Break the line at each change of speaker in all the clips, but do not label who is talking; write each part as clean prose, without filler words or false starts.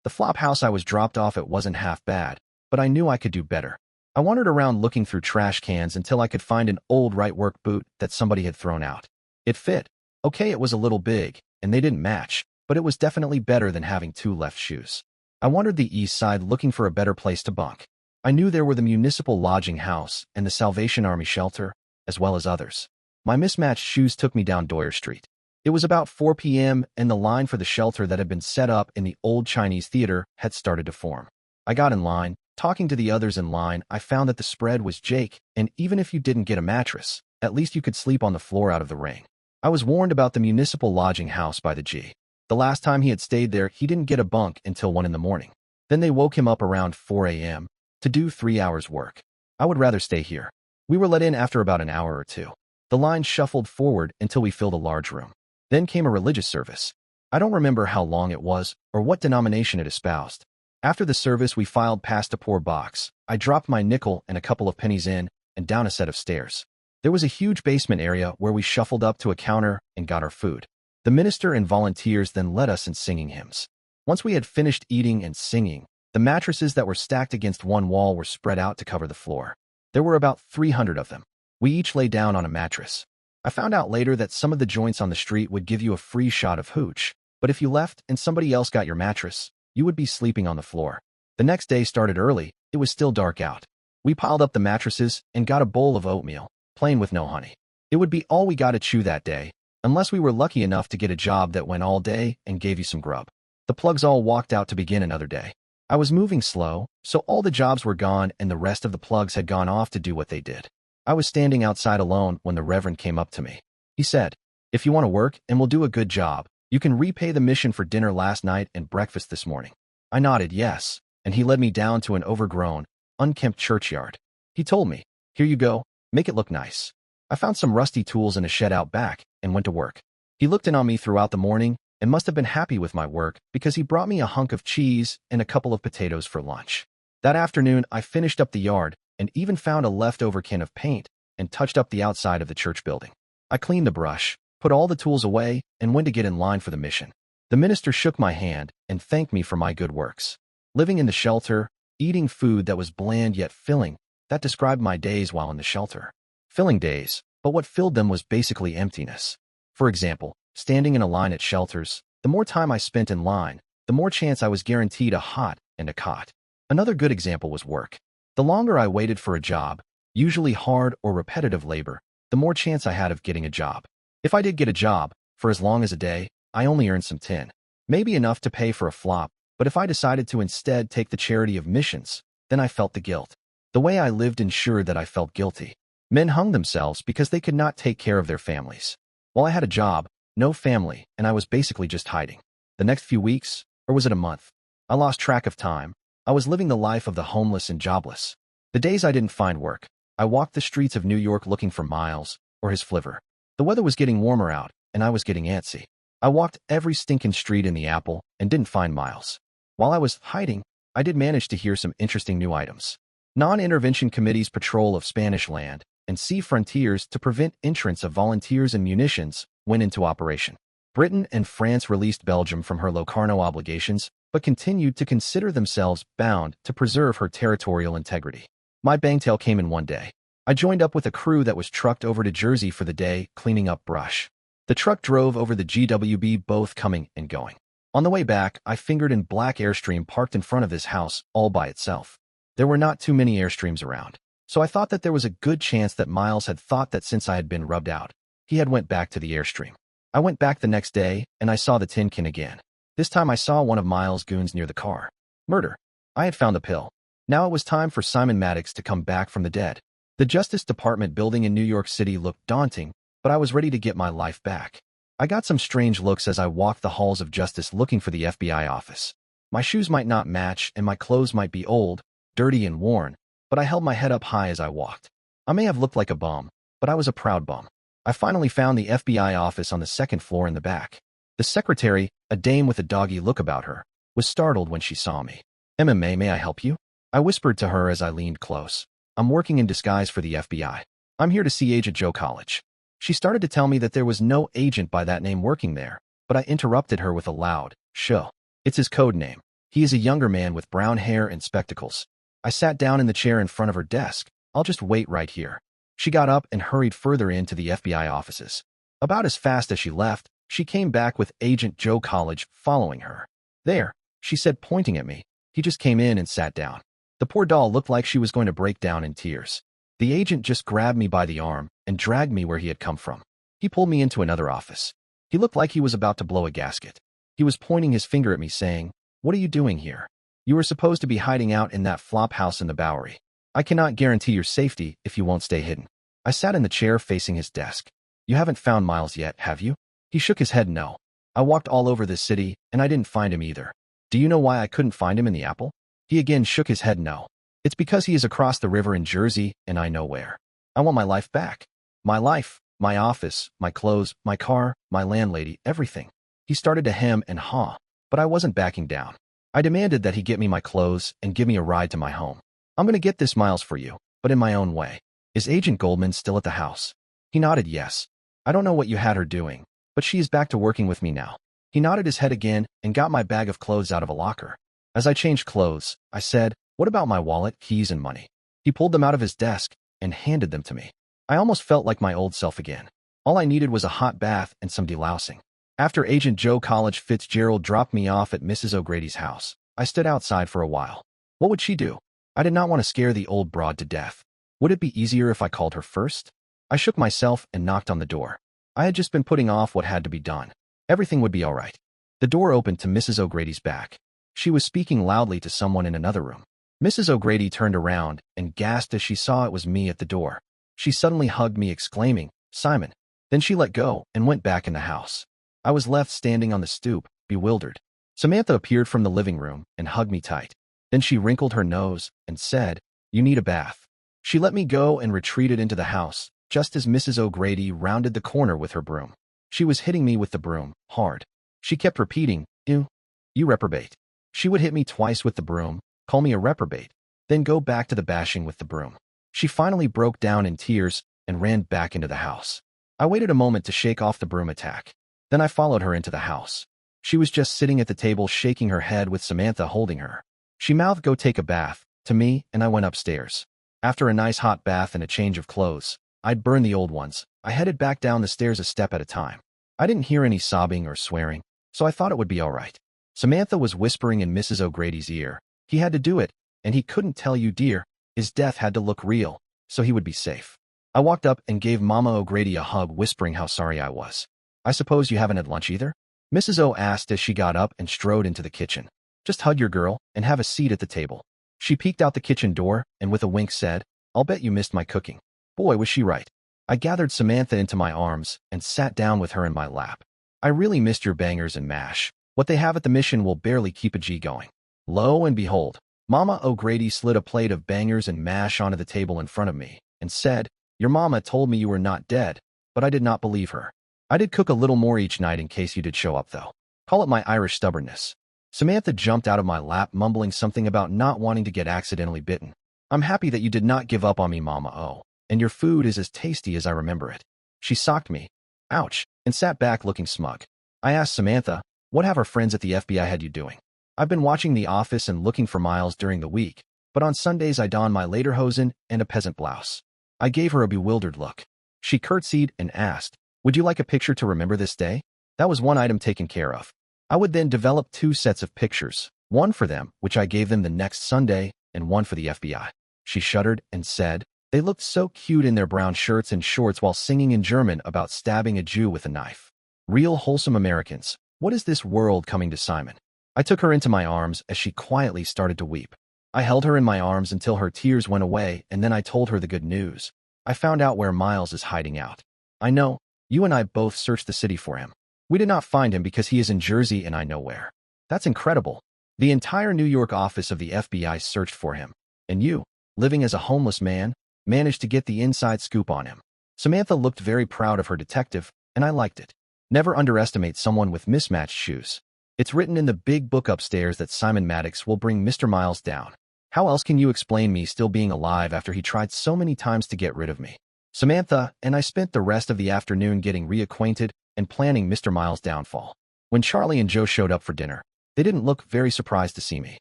The flop house I was dropped off at wasn't half bad, but I knew I could do better. I wandered around looking through trash cans until I could find an old right work boot that somebody had thrown out. It fit. Okay, it was a little big, and they didn't match, but it was definitely better than having two left shoes. I wandered the east side looking for a better place to bunk. I knew there were the municipal lodging house and the Salvation Army shelter, as well as others. My mismatched shoes took me down Doyer Street. It was about 4 p.m. and the line for the shelter that had been set up in the old Chinese theater had started to form. I got in line. Talking to the others in line, I found that the spread was Jake, and even if you didn't get a mattress, at least you could sleep on the floor out of the rain. I was warned about the municipal lodging house by the G. The last time he had stayed there, he didn't get a bunk until 1 in the morning. Then they woke him up around 4 a.m. to do 3 hours work. I would rather stay here. We were let in after about an hour or two. The line shuffled forward until we filled a large room. Then came a religious service. I don't remember how long it was or what denomination it espoused. After the service, we filed past a poor box. I dropped my nickel and a couple of pennies in and down a set of stairs. There was a huge basement area where we shuffled up to a counter and got our food. The minister and volunteers then led us in singing hymns. Once we had finished eating and singing, the mattresses that were stacked against one wall were spread out to cover the floor. There were about 300 of them. We each lay down on a mattress. I found out later that some of the joints on the street would give you a free shot of hooch, but if you left and somebody else got your mattress, you would be sleeping on the floor. The next day started early. It was still dark out. We piled up the mattresses and got a bowl of oatmeal, plain with no honey. It would be all we got to chew that day, unless we were lucky enough to get a job that went all day and gave you some grub. The plugs all walked out to begin another day. I was moving slow, so all the jobs were gone and the rest of the plugs had gone off to do what they did. I was standing outside alone when the Reverend came up to me. He said, "If you want to work and will do a good job, you can repay the mission for dinner last night and breakfast this morning." I nodded yes, and he led me down to an overgrown, unkempt churchyard. He told me, "Here you go, make it look nice." I found some rusty tools in a shed out back and went to work. He looked in on me throughout the morning and must have been happy with my work because he brought me a hunk of cheese and a couple of potatoes for lunch. That afternoon, I finished up the yard and even found a leftover can of paint and touched up the outside of the church building. I cleaned the brush, put all the tools away, and went to get in line for the mission. The minister shook my hand and thanked me for my good works. Living in the shelter, eating food that was bland yet filling, that described my days while in the shelter. Filling days, but what filled them was basically emptiness. For example, standing in a line at shelters, the more time I spent in line, the more chance I was guaranteed a hot and a cot. Another good example was work. The longer I waited for a job, usually hard or repetitive labor, the more chance I had of getting a job. If I did get a job, for as long as a day, I only earned some tin. Maybe enough to pay for a flop, but if I decided to instead take the charity of missions, then I felt the guilt. The way I lived ensured that I felt guilty. Men hung themselves because they could not take care of their families. While I had a job, no family, and I was basically just hiding. The next few weeks, or was it a month? I lost track of time. I was living the life of the homeless and jobless. The days I didn't find work, I walked the streets of New York looking for Miles or his flivver. The weather was getting warmer out, and I was getting antsy. I walked every stinking street in the Apple and didn't find Miles. While I was hiding, I did manage to hear some interesting new items. Non-intervention committees patrol of Spanish land and sea frontiers to prevent entrance of volunteers and munitions went into operation. Britain and France released Belgium from her Locarno obligations, but continued to consider themselves bound to preserve her territorial integrity. My bangtail came in one day. I joined up with a crew that was trucked over to Jersey for the day, cleaning up brush. The truck drove over the GWB, both coming and going. On the way back, I fingered in black Airstream parked in front of this house all by itself. There were not too many Airstreams around, so I thought that there was a good chance that Miles had thought that since I had been rubbed out, he had went back to the Airstream. I went back the next day, and I saw the tin can again. This time I saw one of Miles' goons near the car. Murder. I had found the pill. Now it was time for Simon Maddox to come back from the dead. The Justice Department building in New York City looked daunting, but I was ready to get my life back. I got some strange looks as I walked the halls of justice looking for the FBI office. My shoes might not match and my clothes might be old, dirty and worn, but I held my head up high as I walked. I may have looked like a bum, but I was a proud bum. I finally found the FBI office on the second floor in the back. The secretary, a dame with a doggy look about her, was startled when she saw me. "MMA, may I help you?" I whispered to her as I leaned close. "I'm working in disguise for the FBI. I'm here to see Agent Joe College." She started to tell me that there was no agent by that name working there, but I interrupted her with a loud, "Show. It's his code name. He is a younger man with brown hair and spectacles. I sat down in the chair in front of her desk. I'll just wait right here. She got up and hurried further into the FBI offices. About as fast as she left, she came back with Agent Joe College following her. There, she said, pointing at me. He just came in and sat down. The poor doll looked like she was going to break down in tears. The agent just grabbed me by the arm and dragged me where he had come from. He pulled me into another office. He looked like he was about to blow a gasket. He was pointing his finger at me saying, "What are you doing here? You were supposed to be hiding out in that flop house in the Bowery. I cannot guarantee your safety if you won't stay hidden." I sat in the chair facing his desk. "You haven't found Miles yet, have you?" He shook his head no. "I walked all over this city, and I didn't find him either. Do you know why I couldn't find him in the Apple?" He again shook his head no. "It's because he is across the river in Jersey, and I know where. I want my life back. My life, my office, my clothes, my car, my landlady, everything." He started to hem and haw, but I wasn't backing down. I demanded that he get me my clothes and give me a ride to my home. "I'm going to get this Miles for you, but in my own way. Is Agent Goldman still at the house?" He nodded yes. "I don't know what you had her doing, but she is back to working with me now." He nodded his head again and got my bag of clothes out of a locker. As I changed clothes, I said, "What about my wallet, keys, and money?" He pulled them out of his desk and handed them to me. I almost felt like my old self again. All I needed was a hot bath and some delousing. After Agent Joe College Fitzgerald dropped me off at Mrs. O'Grady's house, I stood outside for a while. What would she do? I did not want to scare the old broad to death. Would it be easier if I called her first? I shook myself and knocked on the door. I had just been putting off what had to be done. Everything would be all right. The door opened to Mrs. O'Grady's back. She was speaking loudly to someone in another room. Mrs. O'Grady turned around and gasped as she saw it was me at the door. She suddenly hugged me, exclaiming, "Simon." Then she let go and went back in the house. I was left standing on the stoop, bewildered. Samantha appeared from the living room and hugged me tight. Then she wrinkled her nose and said, "You need a bath." She let me go and retreated into the house, just as Mrs. O'Grady rounded the corner with her broom. She was hitting me with the broom, hard. She kept repeating, "Ew, you reprobate." She would hit me twice with the broom, call me a reprobate, then go back to the bashing with the broom. She finally broke down in tears and ran back into the house. I waited a moment to shake off the broom attack. Then I followed her into the house. She was just sitting at the table shaking her head with Samantha holding her. She mouthed, "Go take a bath," to me, and I went upstairs. After a nice hot bath and a change of clothes, I'd burned the old ones. I headed back down the stairs a step at a time. I didn't hear any sobbing or swearing, so I thought it would be all right. Samantha was whispering in Mrs. O'Grady's ear. He had to do it, and he couldn't tell you, dear. His death had to look real, so he would be safe. I walked up and gave Mama O'Grady a hug, whispering how sorry I was. "I suppose you haven't had lunch either?" Mrs. O asked as she got up and strode into the kitchen. "Just hug your girl and have a seat at the table." She peeked out the kitchen door and with a wink said, "I'll bet you missed my cooking." Boy, was she right. I gathered Samantha into my arms and sat down with her in my lap. "I really missed your bangers and mash. What they have at the mission will barely keep a G going." Lo and behold, Mama O'Grady slid a plate of bangers and mash onto the table in front of me and said, "Your mama told me you were not dead," but I did not believe her. "I did cook a little more each night in case you did show up, though. Call it my Irish stubbornness." Samantha jumped out of my lap, mumbling something about not wanting to get accidentally bitten. "I'm happy that you did not give up on me, Mama O, and your food is as tasty as I remember it." She socked me, ouch, and sat back looking smug. I asked Samantha, "What have our friends at the FBI had you doing?" "I've been watching The Office and looking for Miles during the week, but on Sundays I don my lederhosen and a peasant blouse." I gave her a bewildered look. She curtsied and asked, "Would you like a picture to remember this day?" That was one item taken care of. I would then develop 2 sets of pictures, one for them, which I gave them the next Sunday, and one for the FBI. She shuddered and said, "They looked so cute in their brown shirts and shorts while singing in German about stabbing a Jew with a knife. Real wholesome Americans. What is this world coming to, Simon?" I took her into my arms as she quietly started to weep. I held her in my arms until her tears went away, and then I told her the good news. I found out where Miles is hiding out. "I know. You and I both searched the city for him. We did not find him because he is in Jersey and I know where." "That's incredible. The entire New York office of the FBI searched for him. And you, living as a homeless man, managed to get the inside scoop on him." Samantha looked very proud of her detective, and I liked it. Never underestimate someone with mismatched shoes. It's written in the big book upstairs that Simon Maddox will bring Mr. Miles down. How else can you explain me still being alive after he tried so many times to get rid of me? Samantha and I spent the rest of the afternoon getting reacquainted and planning Mr. Miles' downfall. When Charlie and Joe showed up for dinner, They didn't look very surprised to see me.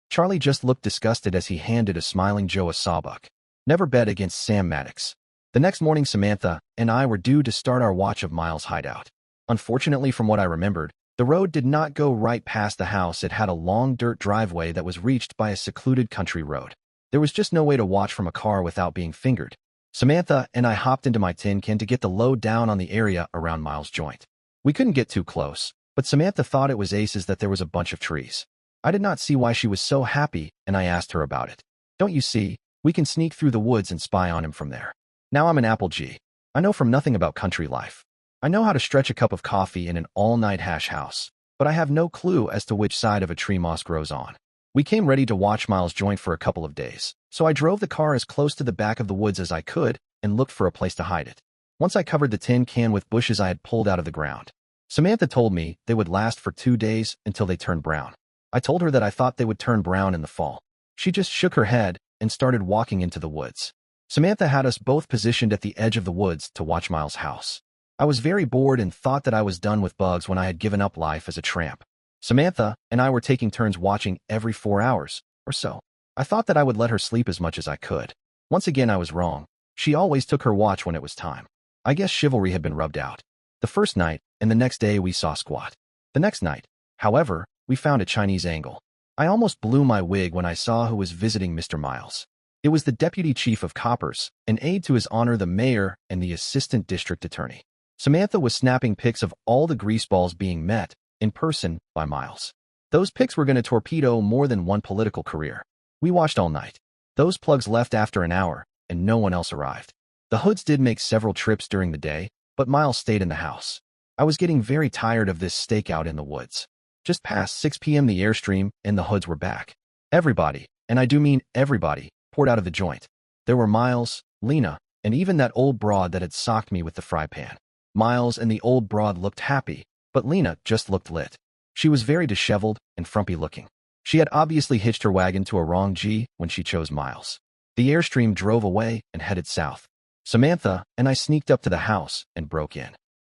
Charlie just looked disgusted as he handed a smiling Joe a sawbuck. Never bet against Sam Maddox. The next morning, Samantha and I were due to start our watch of Miles' hideout. Unfortunately, from what I remembered, the road did not go right past the house. It had a long dirt driveway that was reached by a secluded country road. There was just no way to watch from a car without being fingered. Samantha and I hopped into my tin can to get the low down on the area around Miles' joint. We couldn't get too close, but Samantha thought it was aces that there was a bunch of trees. I did not see why she was so happy, and I asked her about it. Don't you see, we can sneak through the woods and spy on him from there. Now I'm an Apple G. I know from nothing about country life. I know how to stretch a cup of coffee in an all-night hash house, but I have no clue as to which side of a tree moss grows on. We came ready to watch Miles' joint for a couple of days, so I drove the car as close to the back of the woods as I could and looked for a place to hide it. Once I covered the tin can with bushes I had pulled out of the ground. Samantha told me they would last for 2 days until they turned brown. I told her that I thought they would turn brown in the fall. She just shook her head and started walking into the woods. Samantha had us both positioned at the edge of the woods to watch Miles' house. I was very bored and thought that I was done with bugs when I had given up life as a tramp. Samantha and I were taking turns watching every 4 hours or so. I thought that I would let her sleep as much as I could. Once again, I was wrong. She always took her watch when it was time. I guess chivalry had been rubbed out. The first night and the next day we saw squat. The next night, however, we found a Chinese angle. I almost blew my wig when I saw who was visiting Mr. Miles. It was the deputy chief of coppers, an aide to his honor the mayor, and the assistant district attorney. Samantha was snapping pics of all the greaseballs being met in person by Miles. Those pics were going to torpedo more than one political career. We watched all night. Those plugs left after an hour, and no one else arrived. The Hoods did make several trips during the day, but Miles stayed in the house. I was getting very tired of this stakeout in the woods. Just past 6 p.m. the Airstream and the Hoods were back. Everybody, and I do mean everybody, poured out of the joint. There were Miles, Lena, and even that old broad that had socked me with the fry pan. Miles and the old broad looked happy, but Lena just looked lit. She was very disheveled and frumpy looking. She had obviously hitched her wagon to a wrong G when she chose Miles. The Airstream drove away and headed south. Samantha and I sneaked up to the house and broke in.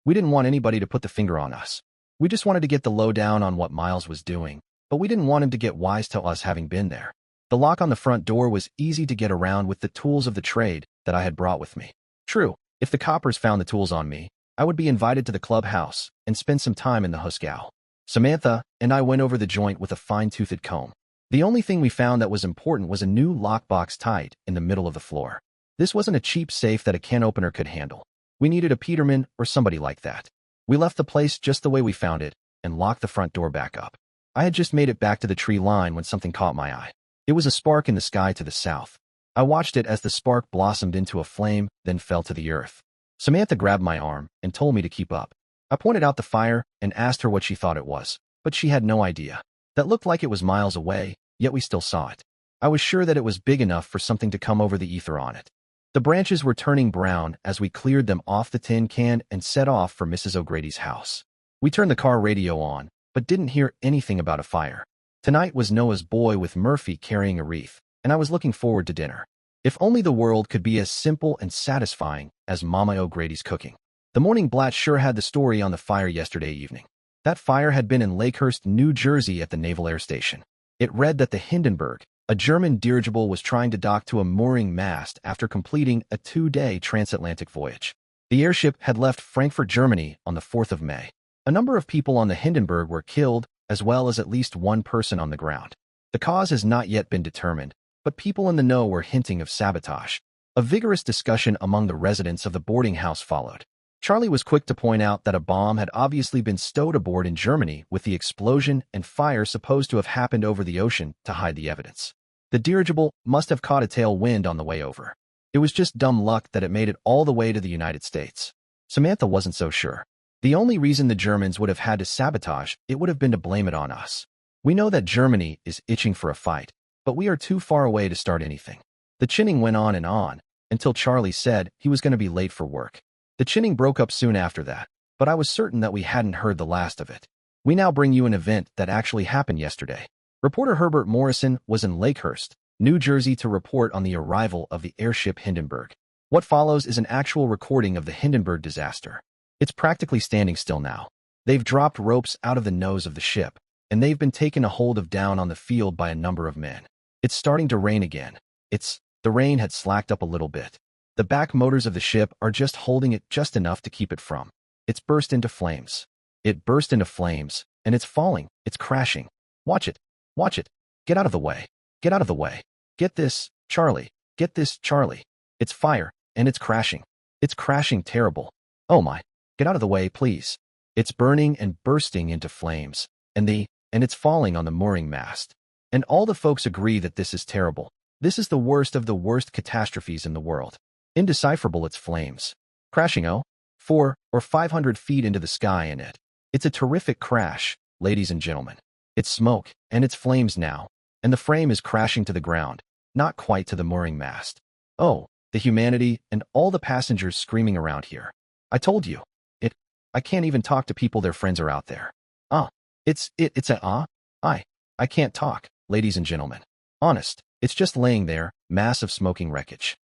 We didn't want anybody to put the finger on us. We just wanted to get the lowdown on what Miles was doing, but we didn't want him to get wise to us having been there. The lock on the front door was easy to get around with the tools of the trade that I had brought with me. True, if the coppers found the tools on me, I would be invited to the clubhouse and spend some time in the hoosegow. Samantha and I went over the joint with a fine-toothed comb. The only thing we found that was important was a new lockbox tight in the middle of the floor. This wasn't a cheap safe that a can opener could handle. We needed a Peterman or somebody like that. We left the place just the way we found it and locked the front door back up. I had just made it back to the tree line when something caught my eye. It was a spark in the sky to the south. I watched it as the spark blossomed into a flame, then fell to the earth. Samantha grabbed my arm and told me to keep up. I pointed out the fire and asked her what she thought it was, but she had no idea. That looked like it was miles away, yet we still saw it. I was sure that it was big enough for something to come over the ether on it. The branches were turning brown as we cleared them off the tin can and set off for Mrs. O'Grady's house. We turned the car radio on, but didn't hear anything about a fire. Tonight was Noah's Boy with Murphy carrying a wreath, and I was looking forward to dinner. If only the world could be as simple and satisfying as Mama O'Grady's cooking. The Morning Blat sure had the story on the fire yesterday evening. That fire had been in Lakehurst, New Jersey at the Naval Air Station. It read that the Hindenburg, a German dirigible, was trying to dock to a mooring mast after completing a 2-day transatlantic voyage. The airship had left Frankfurt, Germany on the 4th of May. A number of people on the Hindenburg were killed, as well as at least one person on the ground. The cause has not yet been determined, but people in the know were hinting of sabotage. A vigorous discussion among the residents of the boarding house followed. Charlie was quick to point out that a bomb had obviously been stowed aboard in Germany, with the explosion and fire supposed to have happened over the ocean to hide the evidence. The dirigible must have caught a tailwind on the way over. It was just dumb luck that it made it all the way to the United States. Samantha wasn't so sure. The only reason the Germans would have had to sabotage it would have been to blame it on us. We know that Germany is itching for a fight, but we are too far away to start anything. The chinning went on, until Charlie said he was going to be late for work. The chinning broke up soon after that, but I was certain that we hadn't heard the last of it. We now bring you an event that actually happened yesterday. Reporter Herbert Morrison was in Lakehurst, New Jersey to report on the arrival of the airship Hindenburg. What follows is an actual recording of the Hindenburg disaster. It's practically standing still now. They've dropped ropes out of the nose of the ship. and they've been taken a hold of down on the field by a number of men. It's starting to rain again. The rain had slacked up a little bit. The back motors of the ship are just holding it just enough to keep it from. It's burst into flames. It burst into flames, and it's falling. It's crashing. Watch it. Watch it. Get out of the way. Get out of the way. Get this, Charlie. Get this, Charlie. It's fire, and it's crashing. It's crashing terrible. Oh my. Get out of the way, please. It's burning and bursting into flames, and it's falling on the mooring mast. And all the folks agree that this is terrible. This is the worst of the worst catastrophes in the world. Indecipherable, it's flames. Crashing 400 or 500 feet into the sky in it. It's a terrific crash, ladies and gentlemen. It's smoke, and it's flames now, and the frame is crashing to the ground, not quite to the mooring mast. Oh, the humanity and all the passengers screaming around here. I told you. I can't even talk to people their friends are out there. I can't talk, ladies and gentlemen. Honest, it's just laying there, mass of smoking wreckage.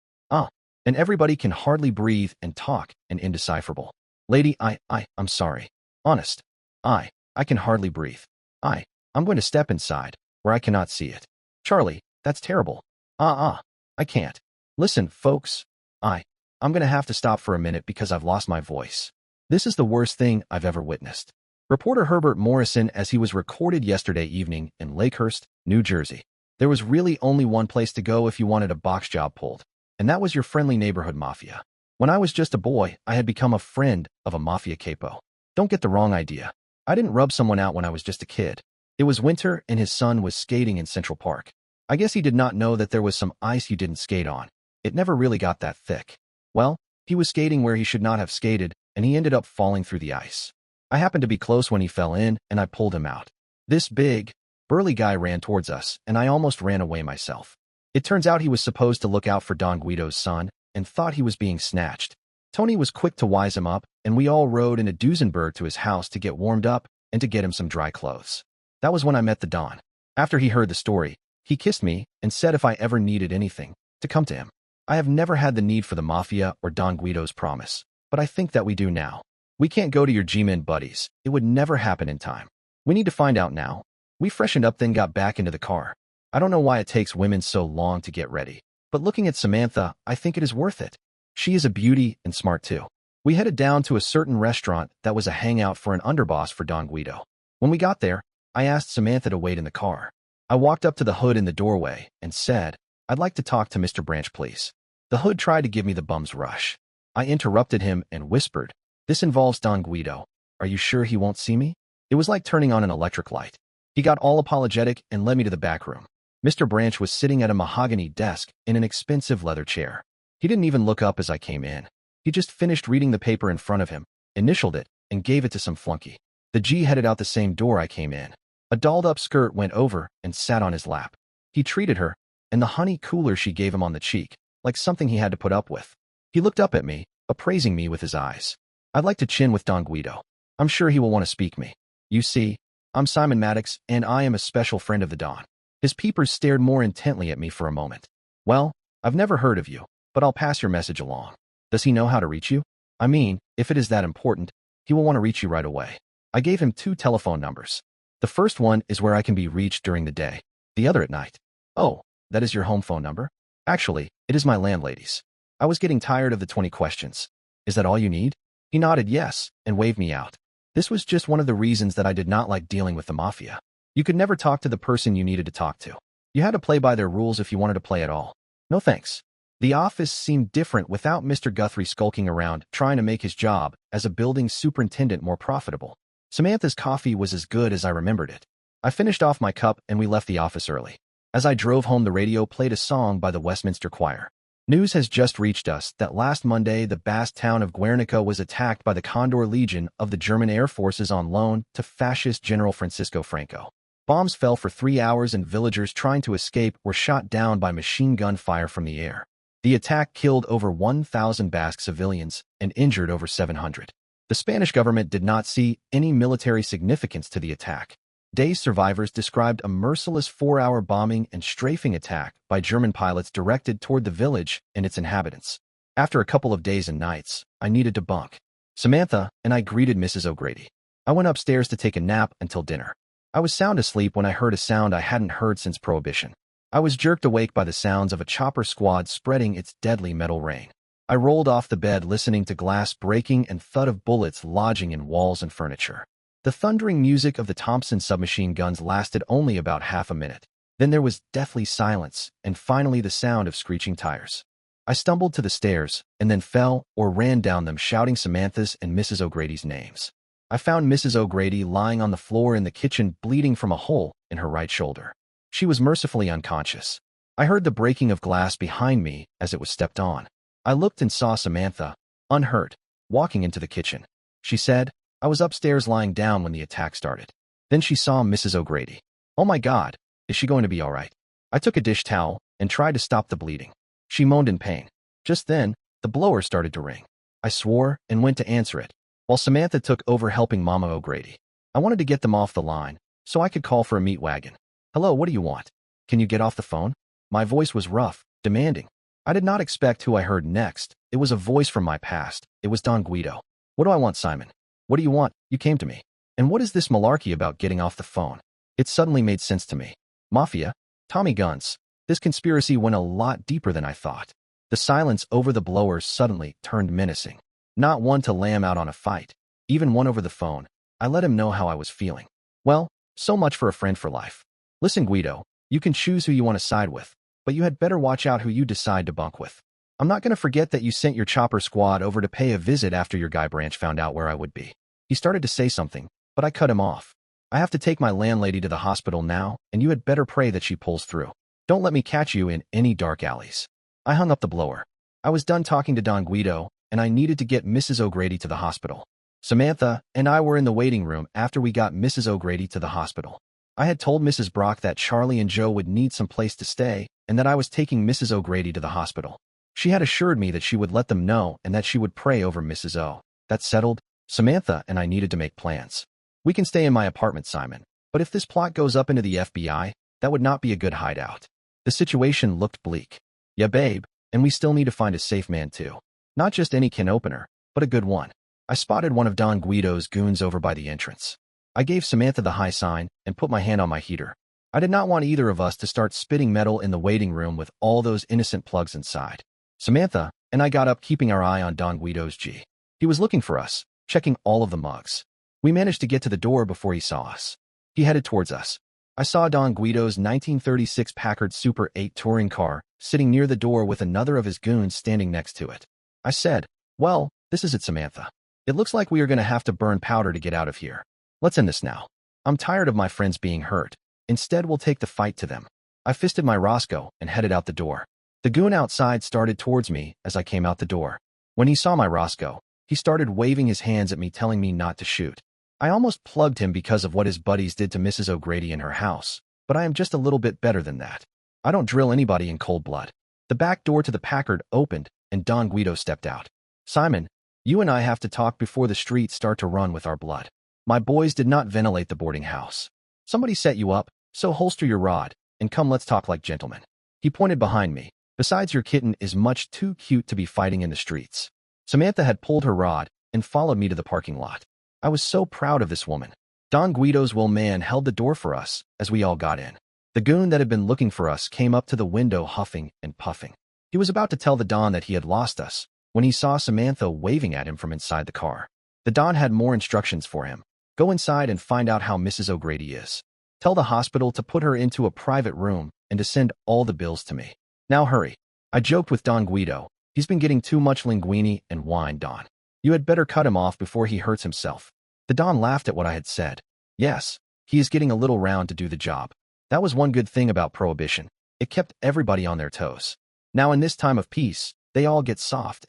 And everybody can hardly breathe and talk and indecipherable. Lady, I'm sorry. Honest, I can hardly breathe. I'm going to step inside, where I cannot see it. Charlie, that's terrible. I can't. Listen, folks, I'm going to have to stop for a minute because I've lost my voice. This is the worst thing I've ever witnessed. Reporter Herbert Morrison as he was recorded yesterday evening in Lakehurst, New Jersey. There was really only one place to go if you wanted a box job pulled, and that was your friendly neighborhood mafia. When I was just a boy, I had become a friend of a mafia capo. Don't get the wrong idea. I didn't rub someone out when I was just a kid. It was winter and his son was skating in Central Park. I guess he did not know that there was some ice he didn't skate on. It never really got that thick. Well, he was skating where he should not have skated, and he ended up falling through the ice. I happened to be close when he fell in, and I pulled him out. This big, burly guy ran towards us, and I almost ran away myself. It turns out he was supposed to look out for Don Guido's son, and thought he was being snatched. Tony was quick to wise him up, and we all rode in a Duesenberg to his house to get warmed up and to get him some dry clothes. That was when I met the Don. After he heard the story, he kissed me and said if I ever needed anything, to come to him. I have never had the need for the mafia or Don Guido's promise, but I think that we do now. We can't go to your G-Men buddies. It would never happen in time. We need to find out now. We freshened up then got back into the car. I don't know why it takes women so long to get ready, but looking at Samantha, I think it is worth it. She is a beauty and smart too. We headed down to a certain restaurant that was a hangout for an underboss for Don Guido. When we got there, I asked Samantha to wait in the car. I walked up to the hood in the doorway and said, I'd like to talk to Mr. Branch, please. The hood tried to give me the bum's rush. I interrupted him and whispered, this involves Don Guido. Are you sure he won't see me? It was like turning on an electric light. He got all apologetic and led me to the back room. Mr. Branch was sitting at a mahogany desk in an expensive leather chair. He didn't even look up as I came in. He just finished reading the paper in front of him, initialed it, and gave it to some flunky. The G headed out the same door I came in. A dolled-up skirt went over and sat on his lap. He treated her, and the honey cooler she gave him on the cheek, like something he had to put up with. He looked up at me, appraising me with his eyes. I'd like to chin with Don Guido. I'm sure he will want to speak me. You see, I'm Simon Maddox, and I am a special friend of the Don. His peepers stared more intently at me for a moment. Well, I've never heard of you, but I'll pass your message along. Does he know how to reach you? I mean, if it is that important, he will want to reach you right away. I gave him 2 telephone numbers. The first one is where I can be reached during the day, the other at night. Oh, that is your home phone number? Actually, it is my landlady's. I was getting tired of the 20 questions. Is that all you need? He nodded yes, and waved me out. This was just one of the reasons that I did not like dealing with the mafia. You could never talk to the person you needed to talk to. You had to play by their rules if you wanted to play at all. No thanks. The office seemed different without Mr. Guthrie skulking around, trying to make his job as a building superintendent more profitable. Samantha's coffee was as good as I remembered it. I finished off my cup and we left the office early. As I drove home, the radio played a song by the Westminster Choir. News has just reached us that last Monday the Basque town of Guernica was attacked by the Condor Legion of the German Air Forces on loan to fascist General Francisco Franco. Bombs fell for 3 hours and villagers trying to escape were shot down by machine gun fire from the air. The attack killed over 1,000 Basque civilians and injured over 700. The Spanish government did not see any military significance to the attack. Dazed survivors described a merciless 4-hour bombing and strafing attack by German pilots directed toward the village and its inhabitants. After a couple of days and nights, I needed to bunk. Samantha and I greeted Mrs. O'Grady. I went upstairs to take a nap until dinner. I was sound asleep when I heard a sound I hadn't heard since Prohibition. I was jerked awake by the sounds of a chopper squad spreading its deadly metal rain. I rolled off the bed listening to glass breaking and thud of bullets lodging in walls and furniture. The thundering music of the Thompson submachine guns lasted only about half a minute. Then there was deathly silence, and finally the sound of screeching tires. I stumbled to the stairs, and then fell or ran down them shouting Samantha's and Mrs. O'Grady's names. I found Mrs. O'Grady lying on the floor in the kitchen bleeding from a hole in her right shoulder. She was mercifully unconscious. I heard the breaking of glass behind me as it was stepped on. I looked and saw Samantha, unhurt, walking into the kitchen. She said, "I was upstairs lying down when the attack started." Then she saw Mrs. O'Grady. "Oh my God, is she going to be all right?" I took a dish towel and tried to stop the bleeding. She moaned in pain. Just then, the blower started to ring. I swore and went to answer it, while Samantha took over helping Mama O'Grady. I wanted to get them off the line, so I could call for a meat wagon. "Hello, what do you want? Can you get off the phone?" My voice was rough, demanding. I did not expect who I heard next. It was a voice from my past. It was Don Guido. "What do I want, Simon? What do you want? You came to me. And what is this malarkey about getting off the phone?" It suddenly made sense to me. Mafia? Tommy guns. This conspiracy went a lot deeper than I thought. The silence over the blowers suddenly turned menacing. Not one to lamb out on a fight, even one over the phone. I let him know how I was feeling. "Well, so much for a friend for life. Listen, Guido, you can choose who you want to side with, but you had better watch out who you decide to bunk with. I'm not going to forget that you sent your chopper squad over to pay a visit after your guy branch found out where I would be." He started to say something, but I cut him off. "I have to take my landlady to the hospital now, and you had better pray that she pulls through. Don't let me catch you in any dark alleys." I hung up the blower. I was done talking to Don Guido, and I needed to get Mrs. O'Grady to the hospital. Samantha and I were in the waiting room after we got Mrs. O'Grady to the hospital. I had told Mrs. Brock that Charlie and Joe would need some place to stay and that I was taking Mrs. O'Grady to the hospital. She had assured me that she would let them know and that she would pray over Mrs. O. That settled, Samantha and I needed to make plans. "We can stay in my apartment, Simon, but if this plot goes up into the FBI, that would not be a good hideout." The situation looked bleak. "Yeah, babe, and we still need to find a safe man too. Not just any can opener, but a good one." I spotted one of Don Guido's goons over by the entrance. I gave Samantha the high sign and put my hand on my heater. I did not want either of us to start spitting metal in the waiting room with all those innocent plugs inside. Samantha and I got up keeping our eye on Don Guido's G. He was looking for us, checking all of the mugs. We managed to get to the door before he saw us. He headed towards us. I saw Don Guido's 1936 Packard Super 8 touring car sitting near the door with another of his goons standing next to it. I said, "Well, this is it, Samantha. It looks like we are going to have to burn powder to get out of here. Let's end this now. I'm tired of my friends being hurt. Instead, we'll take the fight to them." I fisted my Roscoe and headed out the door. The goon outside started towards me as I came out the door. When he saw my Roscoe, he started waving his hands at me telling me not to shoot. I almost plugged him because of what his buddies did to Mrs. O'Grady in her house, but I am just a little bit better than that. I don't drill anybody in cold blood. The back door to the Packard opened, and Don Guido stepped out. "Simon, you and I have to talk before the streets start to run with our blood. My boys did not ventilate the boarding house. Somebody set you up, so holster your rod, and come let's talk like gentlemen." He pointed behind me. "Besides, your kitten is much too cute to be fighting in the streets." Samantha had pulled her rod and followed me to the parking lot. I was so proud of this woman. Don Guido's will man held the door for us as we all got in. The goon that had been looking for us came up to the window huffing and puffing. He was about to tell the Don that he had lost us when he saw Samantha waving at him from inside the car. The Don had more instructions for him. "Go inside and find out how Mrs. O'Grady is. Tell the hospital to put her into a private room and to send all the bills to me. Now hurry." I joked with Don Guido. "He's been getting too much linguine and wine, Don. You had better cut him off before he hurts himself." The Don laughed at what I had said. "Yes, he is getting a little round to do the job." That was one good thing about Prohibition. It kept everybody on their toes. Now in this time of peace, they all get soft.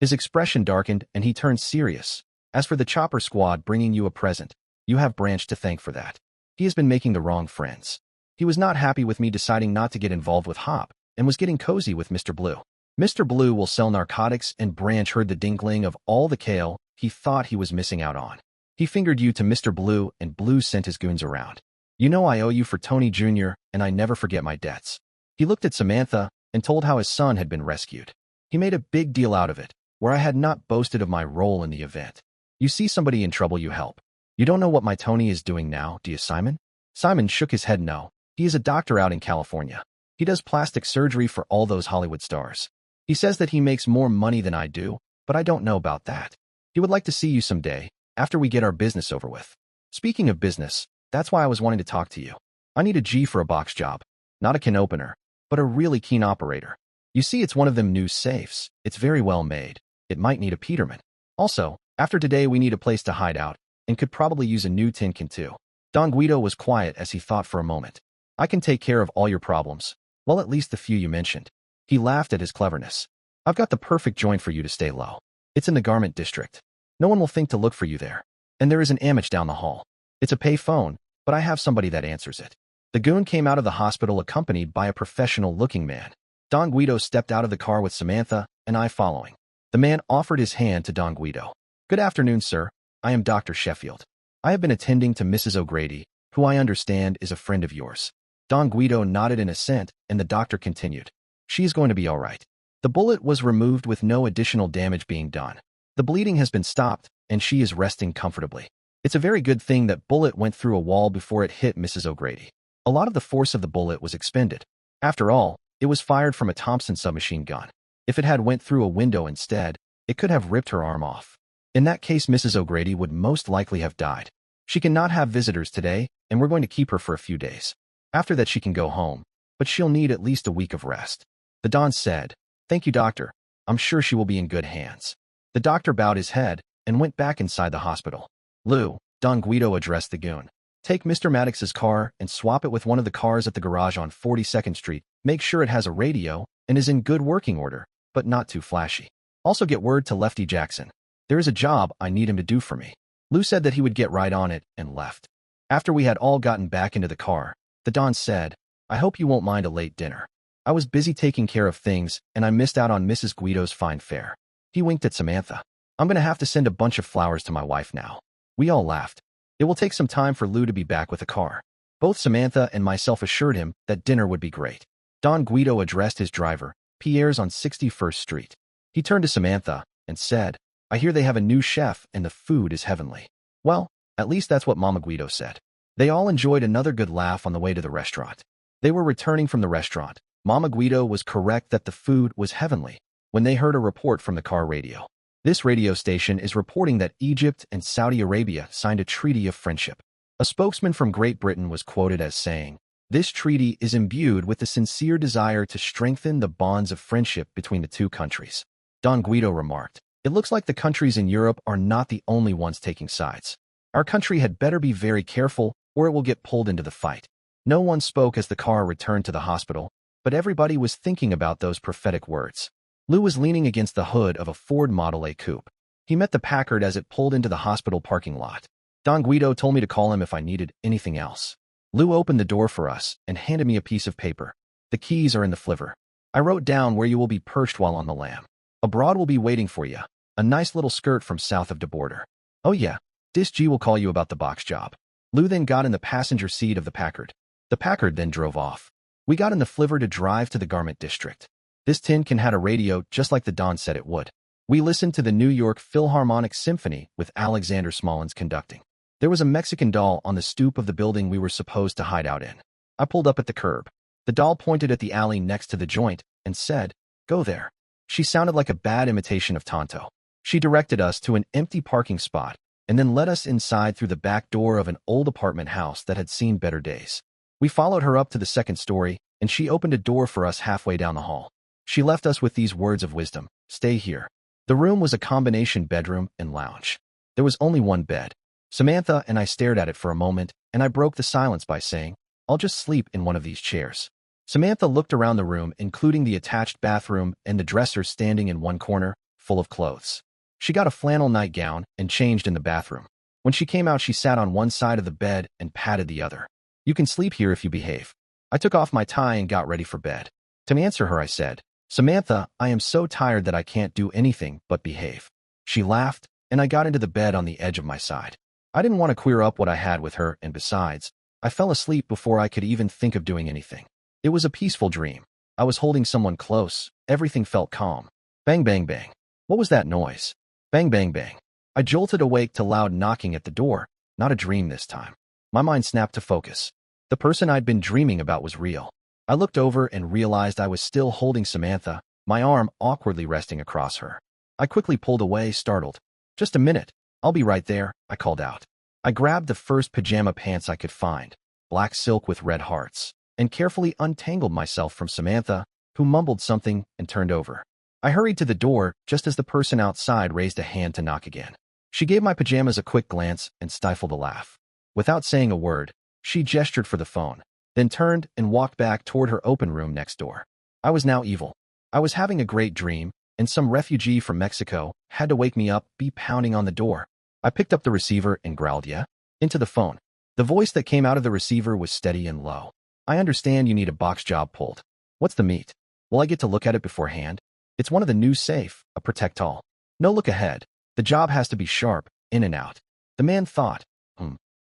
His expression darkened and he turned serious. "As for the chopper squad bringing you a present, you have Branch to thank for that. He has been making the wrong friends. He was not happy with me deciding not to get involved with Hop and was getting cozy with Mr. Blue. Mr. Blue will sell narcotics, and Branch heard the dinkling of all the kale he thought he was missing out on. He fingered you to Mr. Blue, and Blue sent his goons around. You know I owe you for Tony Jr., and I never forget my debts." He looked at Samantha and told how his son had been rescued. He made a big deal out of it, where I had not boasted of my role in the event. "You see somebody in trouble, you help. You don't know what my Tony is doing now, do you, Simon?" Simon shook his head no. He is a doctor out in California. He does plastic surgery for all those Hollywood stars. He says that he makes more money than I do, but I don't know about that. He would like to see you someday, after we get our business over with. Speaking of business, that's why I was wanting to talk to you. I need a G for a box job. Not a can opener, but a really keen operator. You see, it's one of them new safes. It's very well made. It might need a Peterman. Also, after today we need a place to hide out, and could probably use a new tin can too. Don Guido was quiet as he thought for a moment. I can take care of all your problems. Well, at least the few you mentioned. He laughed at his cleverness. I've got the perfect joint for you to stay low. It's in the garment district. No one will think to look for you there. And there is an Amich down the hall. It's a pay phone, but I have somebody that answers it. The goon came out of the hospital accompanied by a professional-looking man. Don Guido stepped out of the car with Samantha and I following. The man offered his hand to Don Guido. Good afternoon, sir. I am Dr. Sheffield. I have been attending to Mrs. O'Grady, who I understand is a friend of yours. Don Guido nodded in assent, and the doctor continued. She is going to be all right. The bullet was removed with no additional damage being done. The bleeding has been stopped, and she is resting comfortably. It's a very good thing that bullet went through a wall before it hit Mrs. O'Grady. A lot of the force of the bullet was expended. After all, it was fired from a Thompson submachine gun. If it had went through a window instead, it could have ripped her arm off. In that case, Mrs. O'Grady would most likely have died. She cannot have visitors today, and we're going to keep her for a few days. After that she can go home, but she'll need at least a week of rest. The Don said, Thank you, doctor. I'm sure she will be in good hands. The doctor bowed his head and went back inside the hospital. Lou, Don Guido addressed the goon. Take Mr. Maddox's car and swap it with one of the cars at the garage on 42nd Street. Make sure it has a radio and is in good working order, but not too flashy. Also get word to Lefty Jackson. There is a job I need him to do for me. Lou said that he would get right on it and left. After we had all gotten back into the car, the Don said, I hope you won't mind a late dinner. I was busy taking care of things and I missed out on Mrs. Guido's fine fare. He winked at Samantha. I'm going to have to send a bunch of flowers to my wife now. We all laughed. It will take some time for Lou to be back with a car. Both Samantha and myself assured him that dinner would be great. Don Guido addressed his driver, Pierre's on 61st Street. He turned to Samantha and said, I hear they have a new chef and the food is heavenly. Well, at least that's what Mama Guido said. They all enjoyed another good laugh on the way to the restaurant. They were returning from the restaurant. Mama Guido was correct that the food was heavenly when they heard a report from the car radio. This radio station is reporting that Egypt and Saudi Arabia signed a treaty of friendship. A spokesman from Great Britain was quoted as saying, This treaty is imbued with the sincere desire to strengthen the bonds of friendship between the two countries. Don Guido remarked, It looks like the countries in Europe are not the only ones taking sides. Our country had better be very careful or it will get pulled into the fight. No one spoke as the car returned to the hospital, but everybody was thinking about those prophetic words. Lou was leaning against the hood of a Ford Model A coupe. He met the Packard as it pulled into the hospital parking lot. Don Guido told me to call him if I needed anything else. Lou opened the door for us and handed me a piece of paper. The keys are in the flivver. I wrote down where you will be perched while on the lam. A broad will be waiting for you. A nice little skirt from south of the border. Oh yeah, Dis G will call you about the box job. Lou then got in the passenger seat of the Packard. The Packard then drove off. We got in the flivver to drive to the garment district. This tin can had a radio just like the Don said it would. We listened to the New York Philharmonic Symphony with Alexander Smollins conducting. There was a Mexican doll on the stoop of the building we were supposed to hide out in. I pulled up at the curb. The doll pointed at the alley next to the joint and said, Go there. She sounded like a bad imitation of Tonto. She directed us to an empty parking spot and then led us inside through the back door of an old apartment house that had seen better days. We followed her up to the second story, and she opened a door for us halfway down the hall. She left us with these words of wisdom, Stay here. The room was a combination bedroom and lounge. There was only one bed. Samantha and I stared at it for a moment, and I broke the silence by saying, I'll just sleep in one of these chairs. Samantha looked around the room, including the attached bathroom and the dresser standing in one corner, full of clothes. She got a flannel nightgown and changed in the bathroom. When she came out, she sat on one side of the bed and patted the other. You can sleep here if you behave. I took off my tie and got ready for bed. To answer her, I said, Samantha, I am so tired that I can't do anything but behave. She laughed, and I got into the bed on the edge of my side. I didn't want to queer up what I had with her, and besides, I fell asleep before I could even think of doing anything. It was a peaceful dream. I was holding someone close. Everything felt calm. Bang, bang, bang. What was that noise? Bang, bang, bang. I jolted awake to loud knocking at the door. Not a dream this time. My mind snapped to focus. The person I'd been dreaming about was real. I looked over and realized I was still holding Samantha, my arm awkwardly resting across her. I quickly pulled away, startled. "Just a minute. I'll be right there," I called out. I grabbed the first pajama pants I could find, black silk with red hearts, and carefully untangled myself from Samantha, who mumbled something and turned over. I hurried to the door just as the person outside raised a hand to knock again. She gave my pajamas a quick glance and stifled a laugh. Without saying a word, she gestured for the phone, then turned and walked back toward her open room next door. I was now evil. I was having a great dream, and some refugee from Mexico had to wake me up, be pounding on the door. I picked up the receiver and growled, "Yeah?" into the phone. The voice that came out of the receiver was steady and low. "I understand you need a box job pulled. What's the meat? Will I get to look at it beforehand? It's one of the new safe, a protect-all. No look ahead. The job has to be sharp, in and out." The man thought,